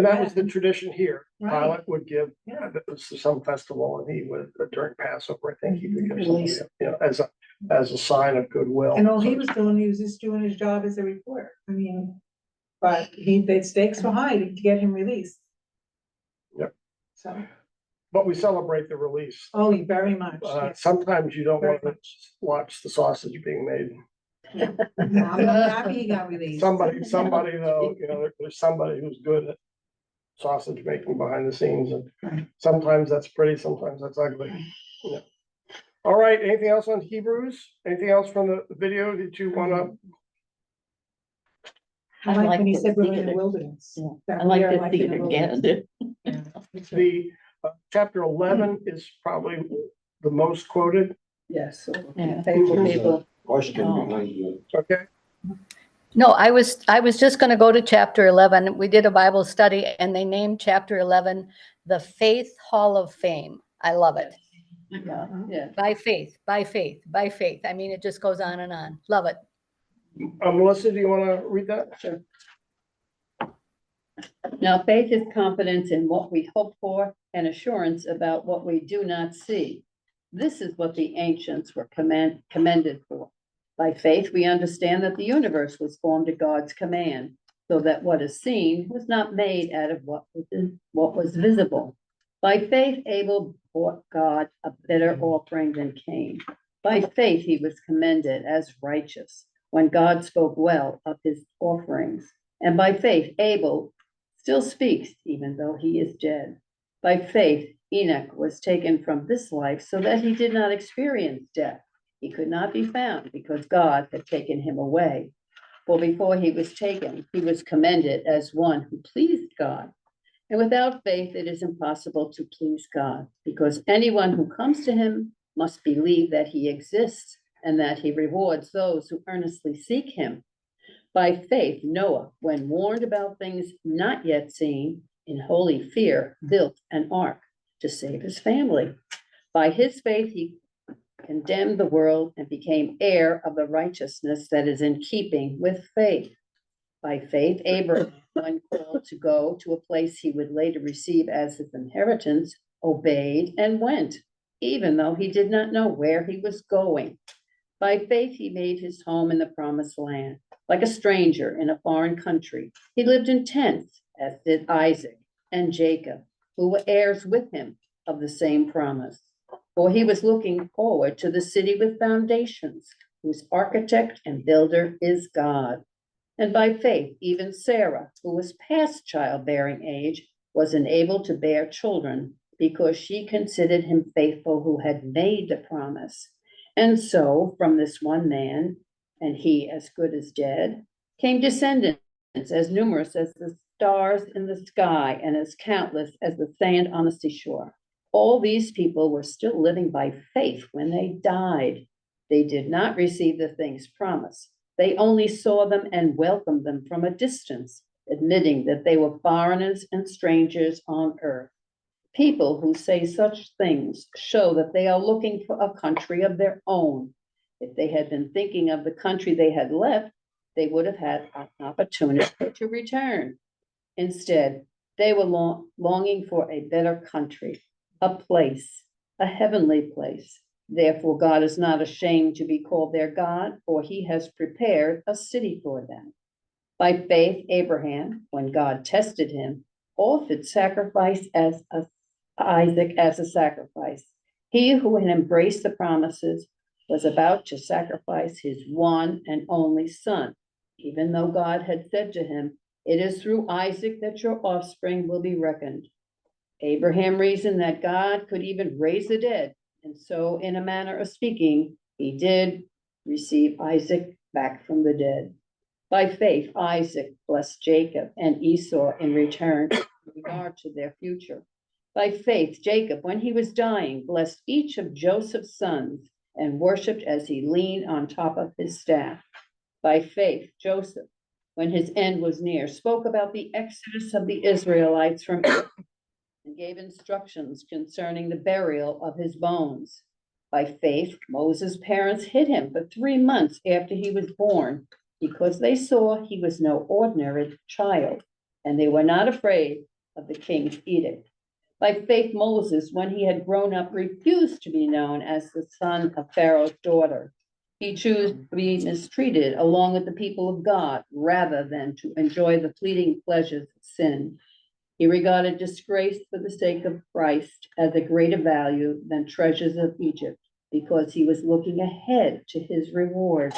Speaker 1: that was the tradition here.
Speaker 9: Right.
Speaker 1: Pilate would give, there was some festival and he would, during Passover, I think he would give somebody,
Speaker 3: Release.
Speaker 1: as a sign of goodwill.
Speaker 9: and all he was doing, he was just doing his job as a reporter, I mean. But the stakes were high to get him released.
Speaker 1: Yep.
Speaker 9: So,
Speaker 1: But we celebrate the release.
Speaker 9: oh, very much, yes.
Speaker 1: Sometimes you don't
Speaker 9: Very
Speaker 1: want to watch the sausage being made.
Speaker 9: I'm happy he got released.
Speaker 1: Somebody though, there's somebody who's good at sausage making behind the scenes, and
Speaker 9: Right.
Speaker 1: sometimes that's pretty, sometimes that's ugly. Yeah. All right, anything else on Hebrews? Anything else from the video that you wanna?
Speaker 9: I like when he said we're in the wilderness.
Speaker 2: Yeah.
Speaker 9: that
Speaker 2: I
Speaker 9: we
Speaker 2: like
Speaker 9: are
Speaker 2: to
Speaker 9: like
Speaker 2: see
Speaker 9: in
Speaker 2: it
Speaker 9: the wilderness.
Speaker 2: again.
Speaker 9: Yeah.
Speaker 1: The chapter 11 is probably the most quoted,
Speaker 3: Yes.
Speaker 2: Yeah.
Speaker 3: Faithful
Speaker 10: There's a
Speaker 3: people.
Speaker 10: Question
Speaker 2: Oh.
Speaker 10: behind you.
Speaker 1: okay?
Speaker 11: No, I was just gonna go to chapter 11. We did a Bible study and they named chapter 11, the Faith Hall of Fame. I love it.
Speaker 3: Yeah, yeah.
Speaker 11: By faith, by faith, by faith. I mean, it just goes on and on. Love it.
Speaker 1: Melissa, do you wanna read that?
Speaker 3: Sure. Now, faith is confidence in what we hope for and assurance about what we do not see. This is what the ancients were commended for. By faith, we understand that the universe was formed at God's command, so that what is seen was not made out of what was visible. By faith, Abel brought God a better offering than Cain. By faith, he was commended as righteous when God spoke well of his offerings. And by faith, Abel still speaks, even though he is dead. By faith, Enoch was taken from this life so that he did not experience death. He could not be found because God had taken him away. For before he was taken, he was commended as one who pleased God. And without faith, it is impossible to please God, because anyone who comes to him must believe that he exists and that he rewards those who earnestly seek him. By faith, Noah, when warned about things not yet seen, in holy fear, built an ark to save his family. By his faith, he condemned the world and became heir of the righteousness that is in keeping with faith. By faith, Abraham, when called to go to a place he would later receive as his inheritance, obeyed and went, even though he did not know where he was going. By faith, he made his home in the promised land. Like a stranger in a foreign country, he lived in tents, as did Isaac and Jacob, who were heirs with him of the same promise. For he was looking forward to the city with foundations, whose architect and builder is God. And by faith, even Sarah, who was past childbearing age, was enabled to bear children because she considered him faithful who had made the promise. And so from this one man, and he as good as dead, came descendants as numerous as the stars in the sky and as countless as the sand on the seashore. All these people were still living by faith when they died. They did not receive the things promised. They only saw them and welcomed them from a distance, admitting that they were foreigners and strangers on earth. People who say such things show that they are looking for a country of their own. If they had been thinking of the country they had left, they would have had an opportunity to return. Instead, they were longing for a better country, a place, a heavenly place. Therefore, God is not ashamed to be called their God, for he has prepared a city for them. By faith, Abraham, when God tested him, offered sacrifice as Isaac as a sacrifice. He who had embraced the promises was about to sacrifice his one and only son, even though God had said to him, "It is through Isaac that your offspring will be reckoned." Abraham reasoned that God could even raise the dead, and so, in a manner of speaking, he did receive Isaac back from the dead. By faith, Isaac blessed Jacob and Esau in return with regard to their future. By faith, Jacob, when he was dying, blessed each of Joseph's sons and worshiped as he leaned on top of his staff. By faith, Joseph, when his end was near, spoke about the exodus of the Israelites from Egypt and gave instructions concerning the burial of his bones. By faith, Moses' parents hid him for 3 months after he was born, because they saw he was no ordinary child, and they were not afraid of the king's edict. By faith, Moses, when he had grown up, refused to be known as the son of Pharaoh's daughter. He chose to be mistreated along with the people of God rather than to enjoy the fleeting pleasures of sin. He regarded disgrace for the sake of Christ as a greater value than treasures of Egypt, because he was looking ahead to his reward.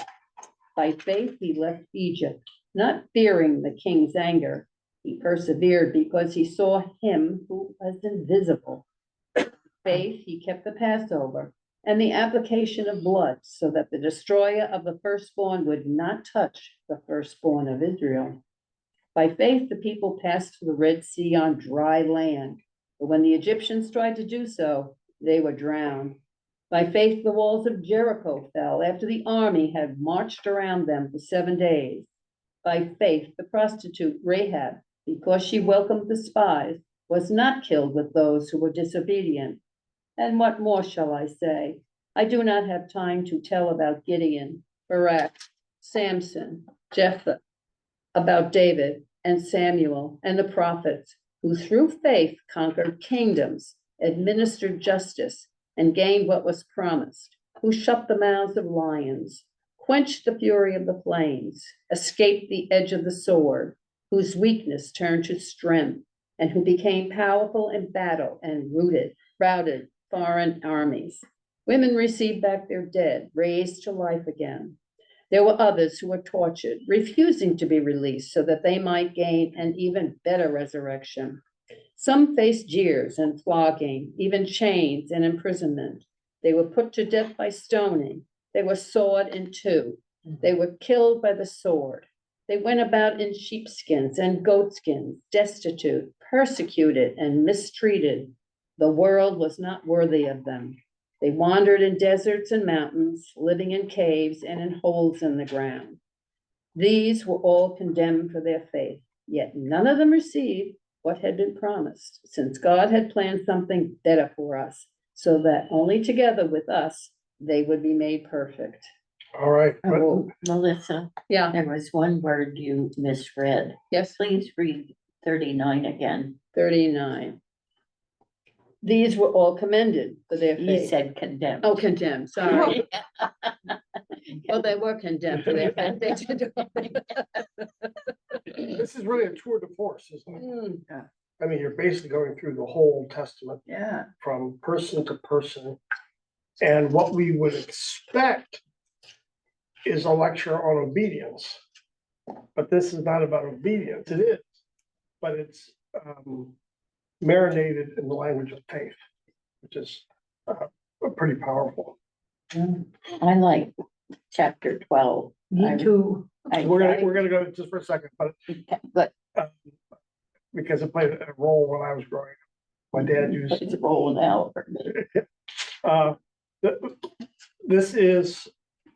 Speaker 3: By faith, he left Egypt, not fearing the king's anger. He persevered because he saw him who was invisible. By faith, he kept the Passover and the application of blood, so that the destroyer of the firstborn would not touch the firstborn of Israel. By faith, the people passed through the Red Sea on dry land, but when the Egyptians tried to do so, they were drowned. By faith, the walls of Jericho fell after the army had marched around them for 7 days. By faith, the prostitute Rahab, because she welcomed the spies, was not killed with those who were disobedient. And what more shall I say? I do not have time to tell about Gideon, Barak, Samson, Jephthah, about David and Samuel and the prophets, who through faith conquered kingdoms, administered justice, and gained what was promised, who shut the mouths of lions, quenched the fury of the flames, escaped the edge of the sword, whose weakness turned to strength, and who became powerful in battle and routed foreign armies. Women received back their dead, raised to life again. There were others who were tortured, refusing to be released so that they might gain an even better resurrection. Some faced jeers and flogging, even chains and imprisonment. They were put to death by stoning. They were sawed in two. They were killed by the sword. They went about in sheepskins and goatskins, destitute, persecuted, and mistreated. The world was not worthy of them. They wandered in deserts and mountains, living in caves and in holes in the ground. These were all condemned for their faith, yet none of them received what had been promised, since God had planned something better for us, so that only together with us they would be made perfect.
Speaker 1: All right, but
Speaker 2: Oh, Melissa,
Speaker 3: Yeah,
Speaker 2: there was one word you misread.
Speaker 3: yes,
Speaker 2: Please read 39 again.
Speaker 3: 39. These were all commended for their
Speaker 2: You
Speaker 3: faith.
Speaker 2: said condemned.
Speaker 3: Oh, condemned, sorry. Well, they were condemned for their faith. They did.
Speaker 1: this is really a tour de force, isn't it?
Speaker 3: Mm,
Speaker 1: I mean, you're basically going through the whole Old Testament
Speaker 4: Yeah,
Speaker 1: from person to person. And what we would expect is a lecture on obedience. But this is not about obedience. It is, but it's marinated in the language of faith, which is pretty powerful.
Speaker 2: I like chapter 12.
Speaker 9: Me too.
Speaker 1: We're gonna go just for a second,
Speaker 2: But
Speaker 1: because it played a role when I was growing up. My dad used
Speaker 2: it's rolling out.
Speaker 1: this is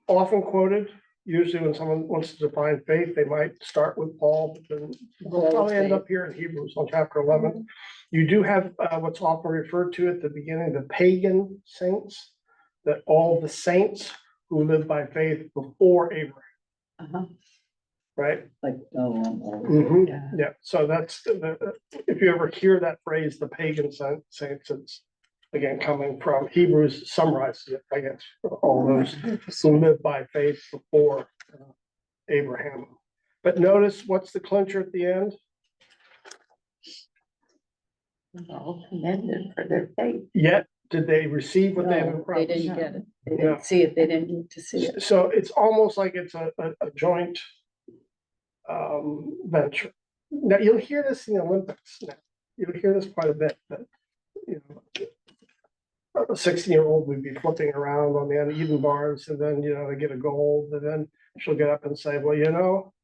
Speaker 1: often quoted. Usually when someone wants to define faith, they might start with Paul, but then we'll probably end up here in Hebrews on chapter 11. You do have what's often referred to at the beginning, the pagan saints, that all the saints who lived by faith before Abraham,
Speaker 3: uh-huh.
Speaker 1: right?
Speaker 3: Like, oh,
Speaker 1: Mhm. Yeah, so that's, if you ever hear that phrase, the pagan saints, it's again coming from Hebrews, summarizes it, I guess, all those who lived by faith before Abraham. But notice what's the clincher at the end?
Speaker 2: All commended for their faith.
Speaker 1: Yet did they receive what they had been
Speaker 3: no, they
Speaker 1: promised?
Speaker 3: didn't get it. They
Speaker 1: No.
Speaker 3: didn't see it. They didn't need to see it.
Speaker 1: So it's almost like it's a joint venture. Now, you'll hear this in the Olympics. Now. You'll hear this quite a bit, that, you know, a 16-year-old would be flipping around on the uneven bars, and then, you know, they get a gold, and then she'll get up and say, well, you know,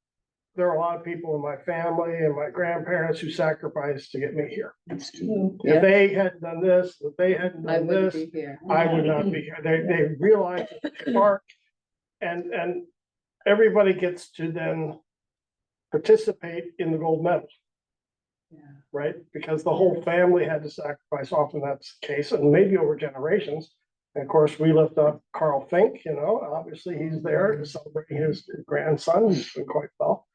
Speaker 1: there are a lot of people in my family and my grandparents who sacrificed to get me here.
Speaker 3: That's true.
Speaker 1: If they hadn't done this, if they hadn't
Speaker 3: I
Speaker 1: done
Speaker 3: wouldn't
Speaker 1: this,
Speaker 3: be here.
Speaker 1: I would not be here. They realize the mark, and everybody gets to then participate in the gold medal. Right? Because the whole family had to sacrifice. Often that's the case, and maybe over generations. And of course, we lift up Carl Fink, obviously he's there celebrating his grandson, who's doing quite well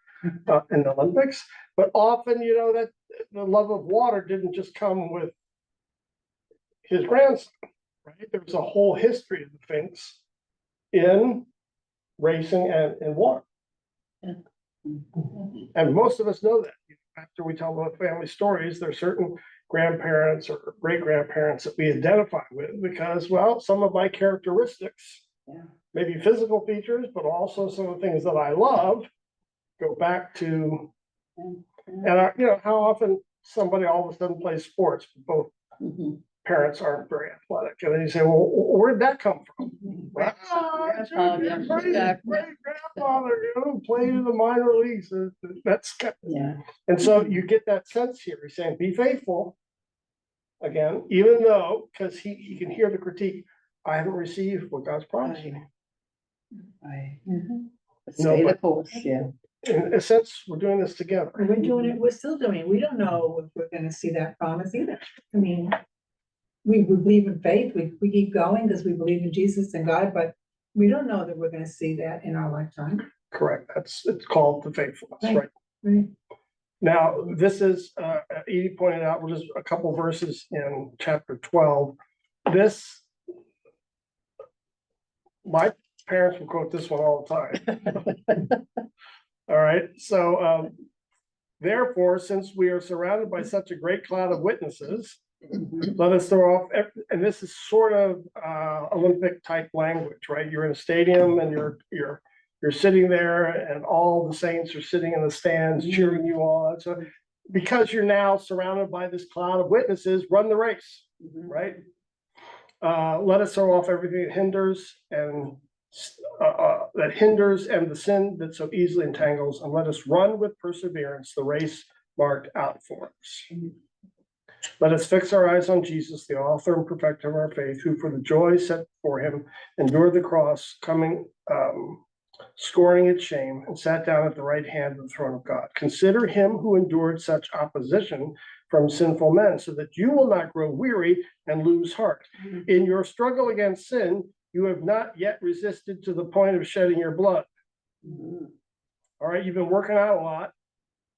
Speaker 1: in the Olympics. But often, that the love of water didn't just come with his grandson, right? There's a whole history of the Finks in racing and in water. And most of us know that. After we tell the family stories, there are certain grandparents or great grandparents that we identify with because, well, some of my characteristics, maybe physical features, but also some of the things that I love go back to, and how often somebody all of a sudden plays sports, but both parents aren't very athletic. And then you say, well, where did that come from? Well, great grandfather, played in the minor leagues. That's and so you get that sense here. He's saying, be faithful. Again, even though, because he can hear the critique, I haven't received what God's promised me.
Speaker 3: Stay the course,
Speaker 1: In a sense, we're doing this together.
Speaker 9: We're doing it, we're still doing it. We don't know if we're gonna see that promise either. I mean, we believe in faith, we keep going because we believe in Jesus and God, but we don't know that we're gonna see that in our lifetime.
Speaker 1: Correct. It's called the faithfulness, right?
Speaker 9: Right.
Speaker 1: Now, this is, Edie pointed out, just a couple verses in chapter 12. My parents will quote this one all the time. All right, so therefore, since we are surrounded by such a great cloud of witnesses, let us throw off, and this is sort of Olympic type language, right? You're in a stadium and you're sitting there and all the saints are sitting in the stands cheering you on. So because you're now surrounded by this cloud of witnesses, run the race, right? Let us throw off everything that hinders and the sin that so easily entangles, and let us run with perseverance the race marked out for us. Let us fix our eyes on Jesus, the author and perfecter of our faith, who for the joy set before him endured the cross, scorning its shame, and sat down at the right hand of the throne of God. Consider him who endured such opposition from sinful men, so that you will not grow weary and lose heart. In your struggle against sin, you have not yet resisted to the point of shedding your blood. All right, you've been working out a lot,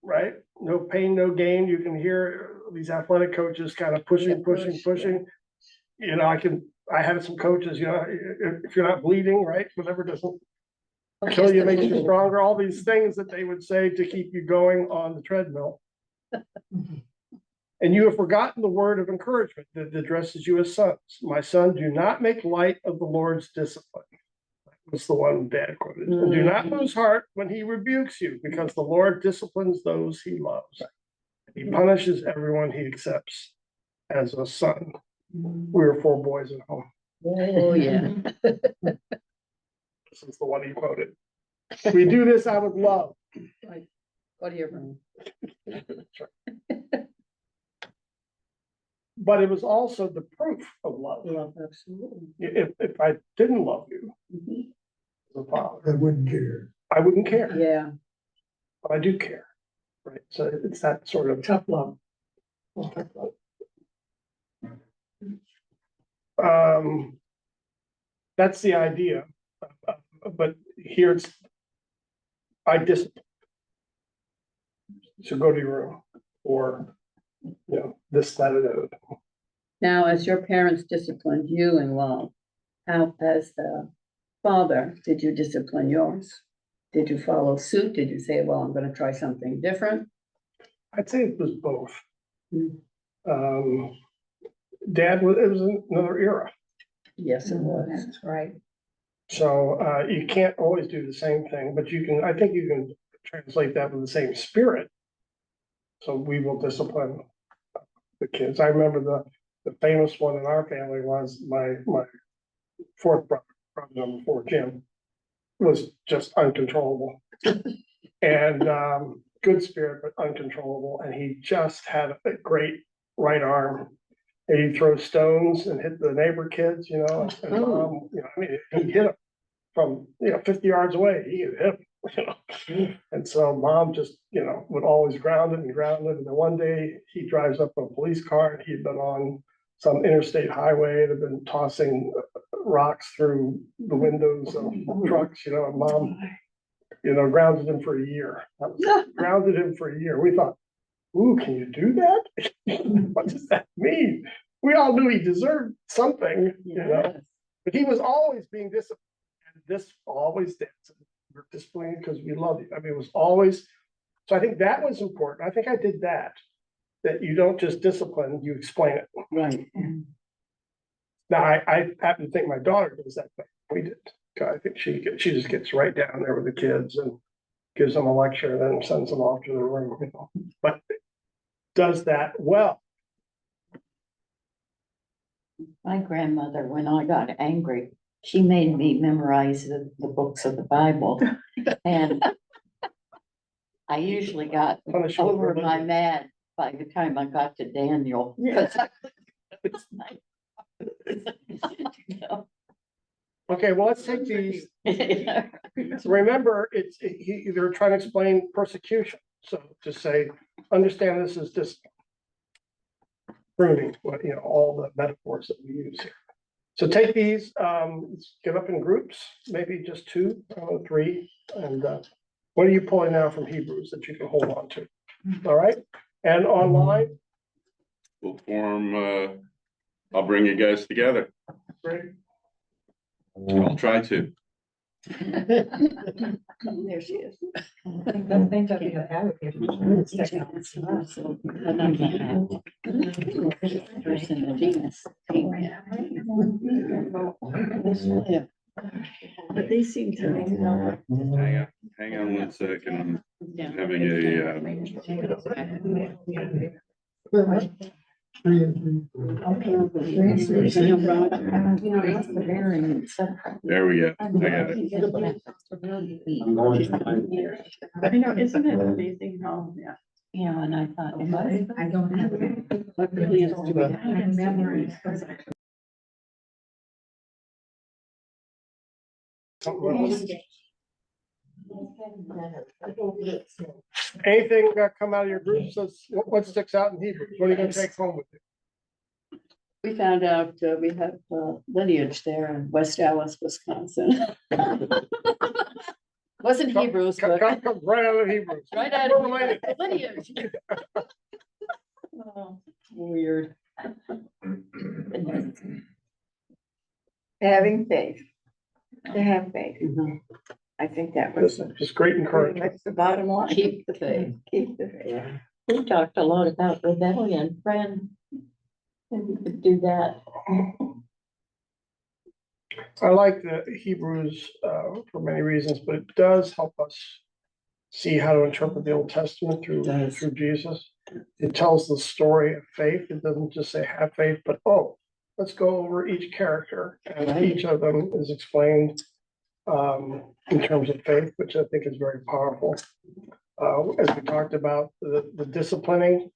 Speaker 1: right? No pain, no gain. You can hear these athletic coaches kind of pushing. I had some coaches, if you're not bleeding, right, whatever doesn't kill you makes you stronger, all these things that they would say to keep you going on the treadmill. And you have forgotten the word of encouragement that addresses you as sons. My son, do not make light of the Lord's discipline. That was the one Dad quoted. And do not lose heart when he rebukes you, because the Lord disciplines those he loves. He punishes everyone he accepts as a son. We were 4 boys at home.
Speaker 3: Oh, yeah.
Speaker 1: This is the one he quoted. We do this out of love.
Speaker 3: What do you bring?
Speaker 1: But it was also the proof of love.
Speaker 3: Love, absolutely.
Speaker 1: If I didn't love you, as a father,
Speaker 10: I wouldn't care.
Speaker 1: I wouldn't care.
Speaker 3: Yeah.
Speaker 1: But I do care. Right. So it's that sort of
Speaker 9: Tough love.
Speaker 1: That's the idea. But here it's, I discipline. So go to your room, or this, that, or the other.
Speaker 3: Now, as your parents disciplined you in love, how, as the father, did you discipline yours? Did you follow suit? Did you say, well, I'm going to try something different?
Speaker 1: I'd say it was both. Dad was, it was another era.
Speaker 3: Yes, it was.
Speaker 9: That's right.
Speaker 1: So you can't always do the same thing, but I think you can translate that with the same spirit. So we will discipline the kids. I remember the famous one in our family was my 4th brother number 4, Jim, was just uncontrollable. And good spirit, but uncontrollable. And he just had a great right arm. And he'd throw stones and hit the neighbor kids, and he'd hit them from 50 yards away. He could hit them. you know. And so mom just, would always ground it. And then one day he drives up in a police car and he'd been on some interstate highway that had been tossing rocks through the windows of trucks, and mom, grounded him for a year. Grounded him for a year. We thought, ooh, can you do that? What does that mean? We all knew he deserved something, but he was always being disciplined. And this always did. We're disciplined because we love you. I mean, it was always, so I think that was important. I think I did that you don't just discipline, you explain it.
Speaker 4: Right.
Speaker 1: Now, I happen to think my daughter does that, but we did. I think she just gets right down there with the kids and gives them a lecture, and then sends them off to their room, but does that well.
Speaker 2: My grandmother, when I got angry, she made me memorize the books of the Bible. And I usually got over my mad by the time I got to Daniel.
Speaker 1: Okay, well, let's take these. Remember, they're trying to explain persecution. So to say, understand this is just pruning, all the metaphors that we use here. So take these, let's get up in groups, maybe just 2, 3. And what are you pulling now from Hebrews that you can hold on to? All right. And online,
Speaker 5: We'll form, I'll bring you guys together.
Speaker 1: great.
Speaker 5: I'll try to.
Speaker 3: There she is.
Speaker 4: But they seem to.
Speaker 5: Hang on 1 second. I'm having there we go. I got it.
Speaker 10: I'm going to find here.
Speaker 4: I know, isn't it amazing how,
Speaker 2: And I thought,
Speaker 9: I don't have it.
Speaker 4: what really is to be memories.
Speaker 1: Anything come out of your group? So what sticks out in Hebrews? What are you going to take home with you?
Speaker 3: We found out we have lineage there in West Allis, Wisconsin. Wasn't Hebrews, but
Speaker 1: Comes right out of Hebrews.
Speaker 3: right out of lineage. Oh, weird.
Speaker 2: having faith, to have faith.
Speaker 3: Mhm.
Speaker 2: I think that was
Speaker 1: Listen, just great encouragement.
Speaker 2: that's the bottom line.
Speaker 3: Keep the faith.
Speaker 2: Keep the faith. We talked a lot about rebellion, friend. Maybe we could do that.
Speaker 1: I like the Hebrews for many reasons, but it does help us see how to interpret the Old Testament through Jesus. It tells the story of faith. It doesn't just say have faith, but let's go over each character, and each of them is explained in terms of faith, which I think is very powerful. As we talked about, the disciplining,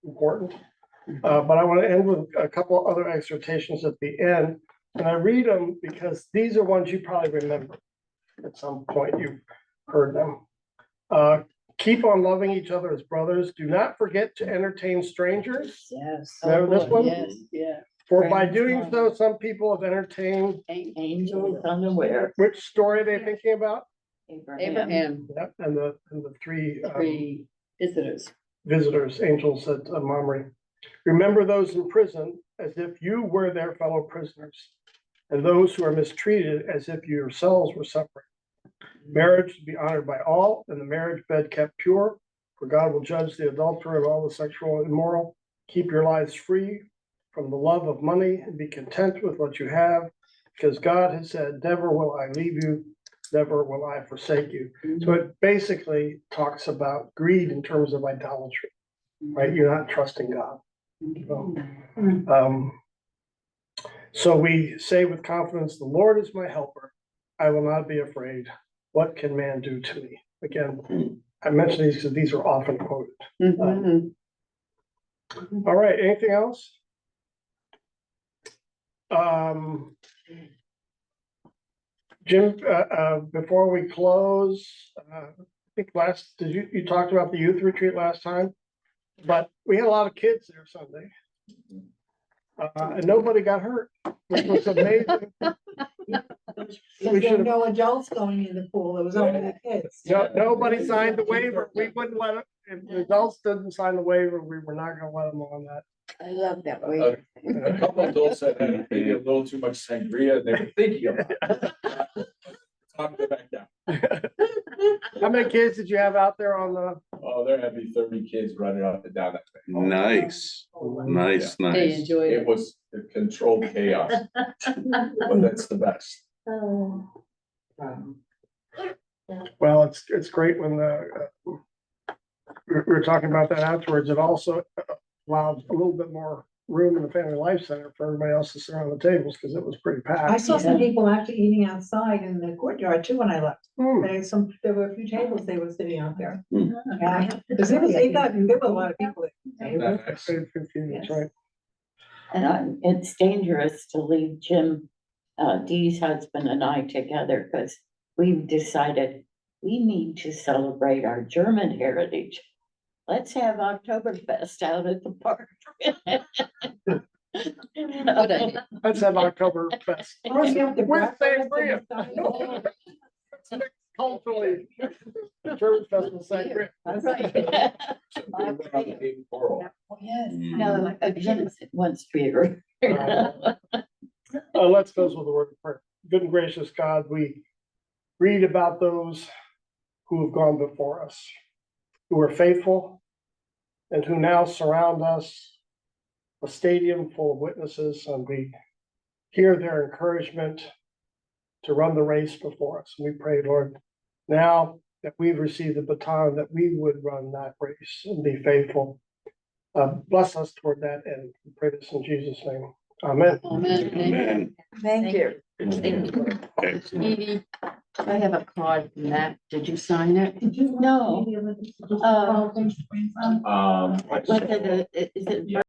Speaker 1: important. But I want to end with a couple other exhortations at the end. And I read them because these are ones you probably remember. At some point you've heard them. Keep on loving each other as brothers. Do not forget to entertain strangers.
Speaker 3: Yes.
Speaker 1: Remember this one?
Speaker 3: Yes, yeah.
Speaker 1: For by doing so, some people have entertained.
Speaker 2: Angels unaware.
Speaker 1: Which story are they thinking about?
Speaker 3: Abraham,
Speaker 1: Yep, and the three visitors, angels at Mamre. Remember those in prison as if you were their fellow prisoners, and those who are mistreated as if you yourselves were suffering. Marriage to be honored by all, and the marriage bed kept pure, for God will judge the adulterer and all the sexual immoral. Keep your lives free from the love of money and be content with what you have, because God has said, never will I leave you, never will I forsake you. So it basically talks about greed in terms of idolatry, right? You're not trusting God. So we say with confidence, the Lord is my helper. I will not be afraid. What can man do to me? Again, I mention these because these are often quoted. All right, anything else? Jim, before we close, I think you talked about the youth retreat last time, but we had a lot of kids there Sunday. And nobody got hurt, which was amazing.
Speaker 9: Because there were no adults going in the pool, it was only the kids.
Speaker 1: No, nobody signed the waiver. We wouldn't let it, if the adults didn't sign the waiver, we were not gonna let them on that.
Speaker 2: I love that
Speaker 12: A couple of adults said that maybe a little too much sangria, and they were thinking about it. Time to go back down.
Speaker 1: How many kids did you have out there on the?
Speaker 12: Oh, there had to be 30 kids running up and down that thing.
Speaker 5: Nice, nice,
Speaker 3: They
Speaker 5: nice.
Speaker 3: enjoyed
Speaker 12: It
Speaker 3: it.
Speaker 12: was a controlled chaos, but that's the best.
Speaker 1: Well, it's great when we were talking about that afterwards. It also allowed a little bit more room in the Family Life Center for everybody else to sit around the tables, because it was pretty
Speaker 9: I
Speaker 1: packed.
Speaker 9: saw some people actually eating outside in the courtyard too when I left.
Speaker 1: Hmm.
Speaker 9: There were a few tables they were sitting out there.
Speaker 5: Hmm.
Speaker 9: Yeah, because there were a lot of people there.
Speaker 12: Nice.
Speaker 1: 15, that's right.
Speaker 2: And it's dangerous to leave Jim, Dee's husband and I together, because we've decided we need to celebrate our German heritage. Let's have Oktoberfest out at the park.
Speaker 3: Good idea.
Speaker 1: Let's have October Fest.
Speaker 9: Or you have the
Speaker 1: With
Speaker 9: breakfast
Speaker 1: sangria.
Speaker 9: and
Speaker 1: Culturally, German festival sangria.
Speaker 2: Yes,
Speaker 5: Mm.
Speaker 2: no, Jim wants beer.
Speaker 1: Let's close with a word of prayer. Good and gracious God, we read about those who have gone before us, who are faithful, and who now surround us, a stadium full of witnesses, and we hear their encouragement to run the race before us. We pray, Lord, now that we've received the baton, that we would run that race and be faithful. Bless us toward that end. We pray this in Jesus' name. Amen.
Speaker 3: Amen.
Speaker 5: Amen.
Speaker 9: Thank you.
Speaker 5: Excellent.
Speaker 3: Edie, I have a card from that. Did you sign it?
Speaker 2: No.
Speaker 9: Uh,
Speaker 2: Like, is it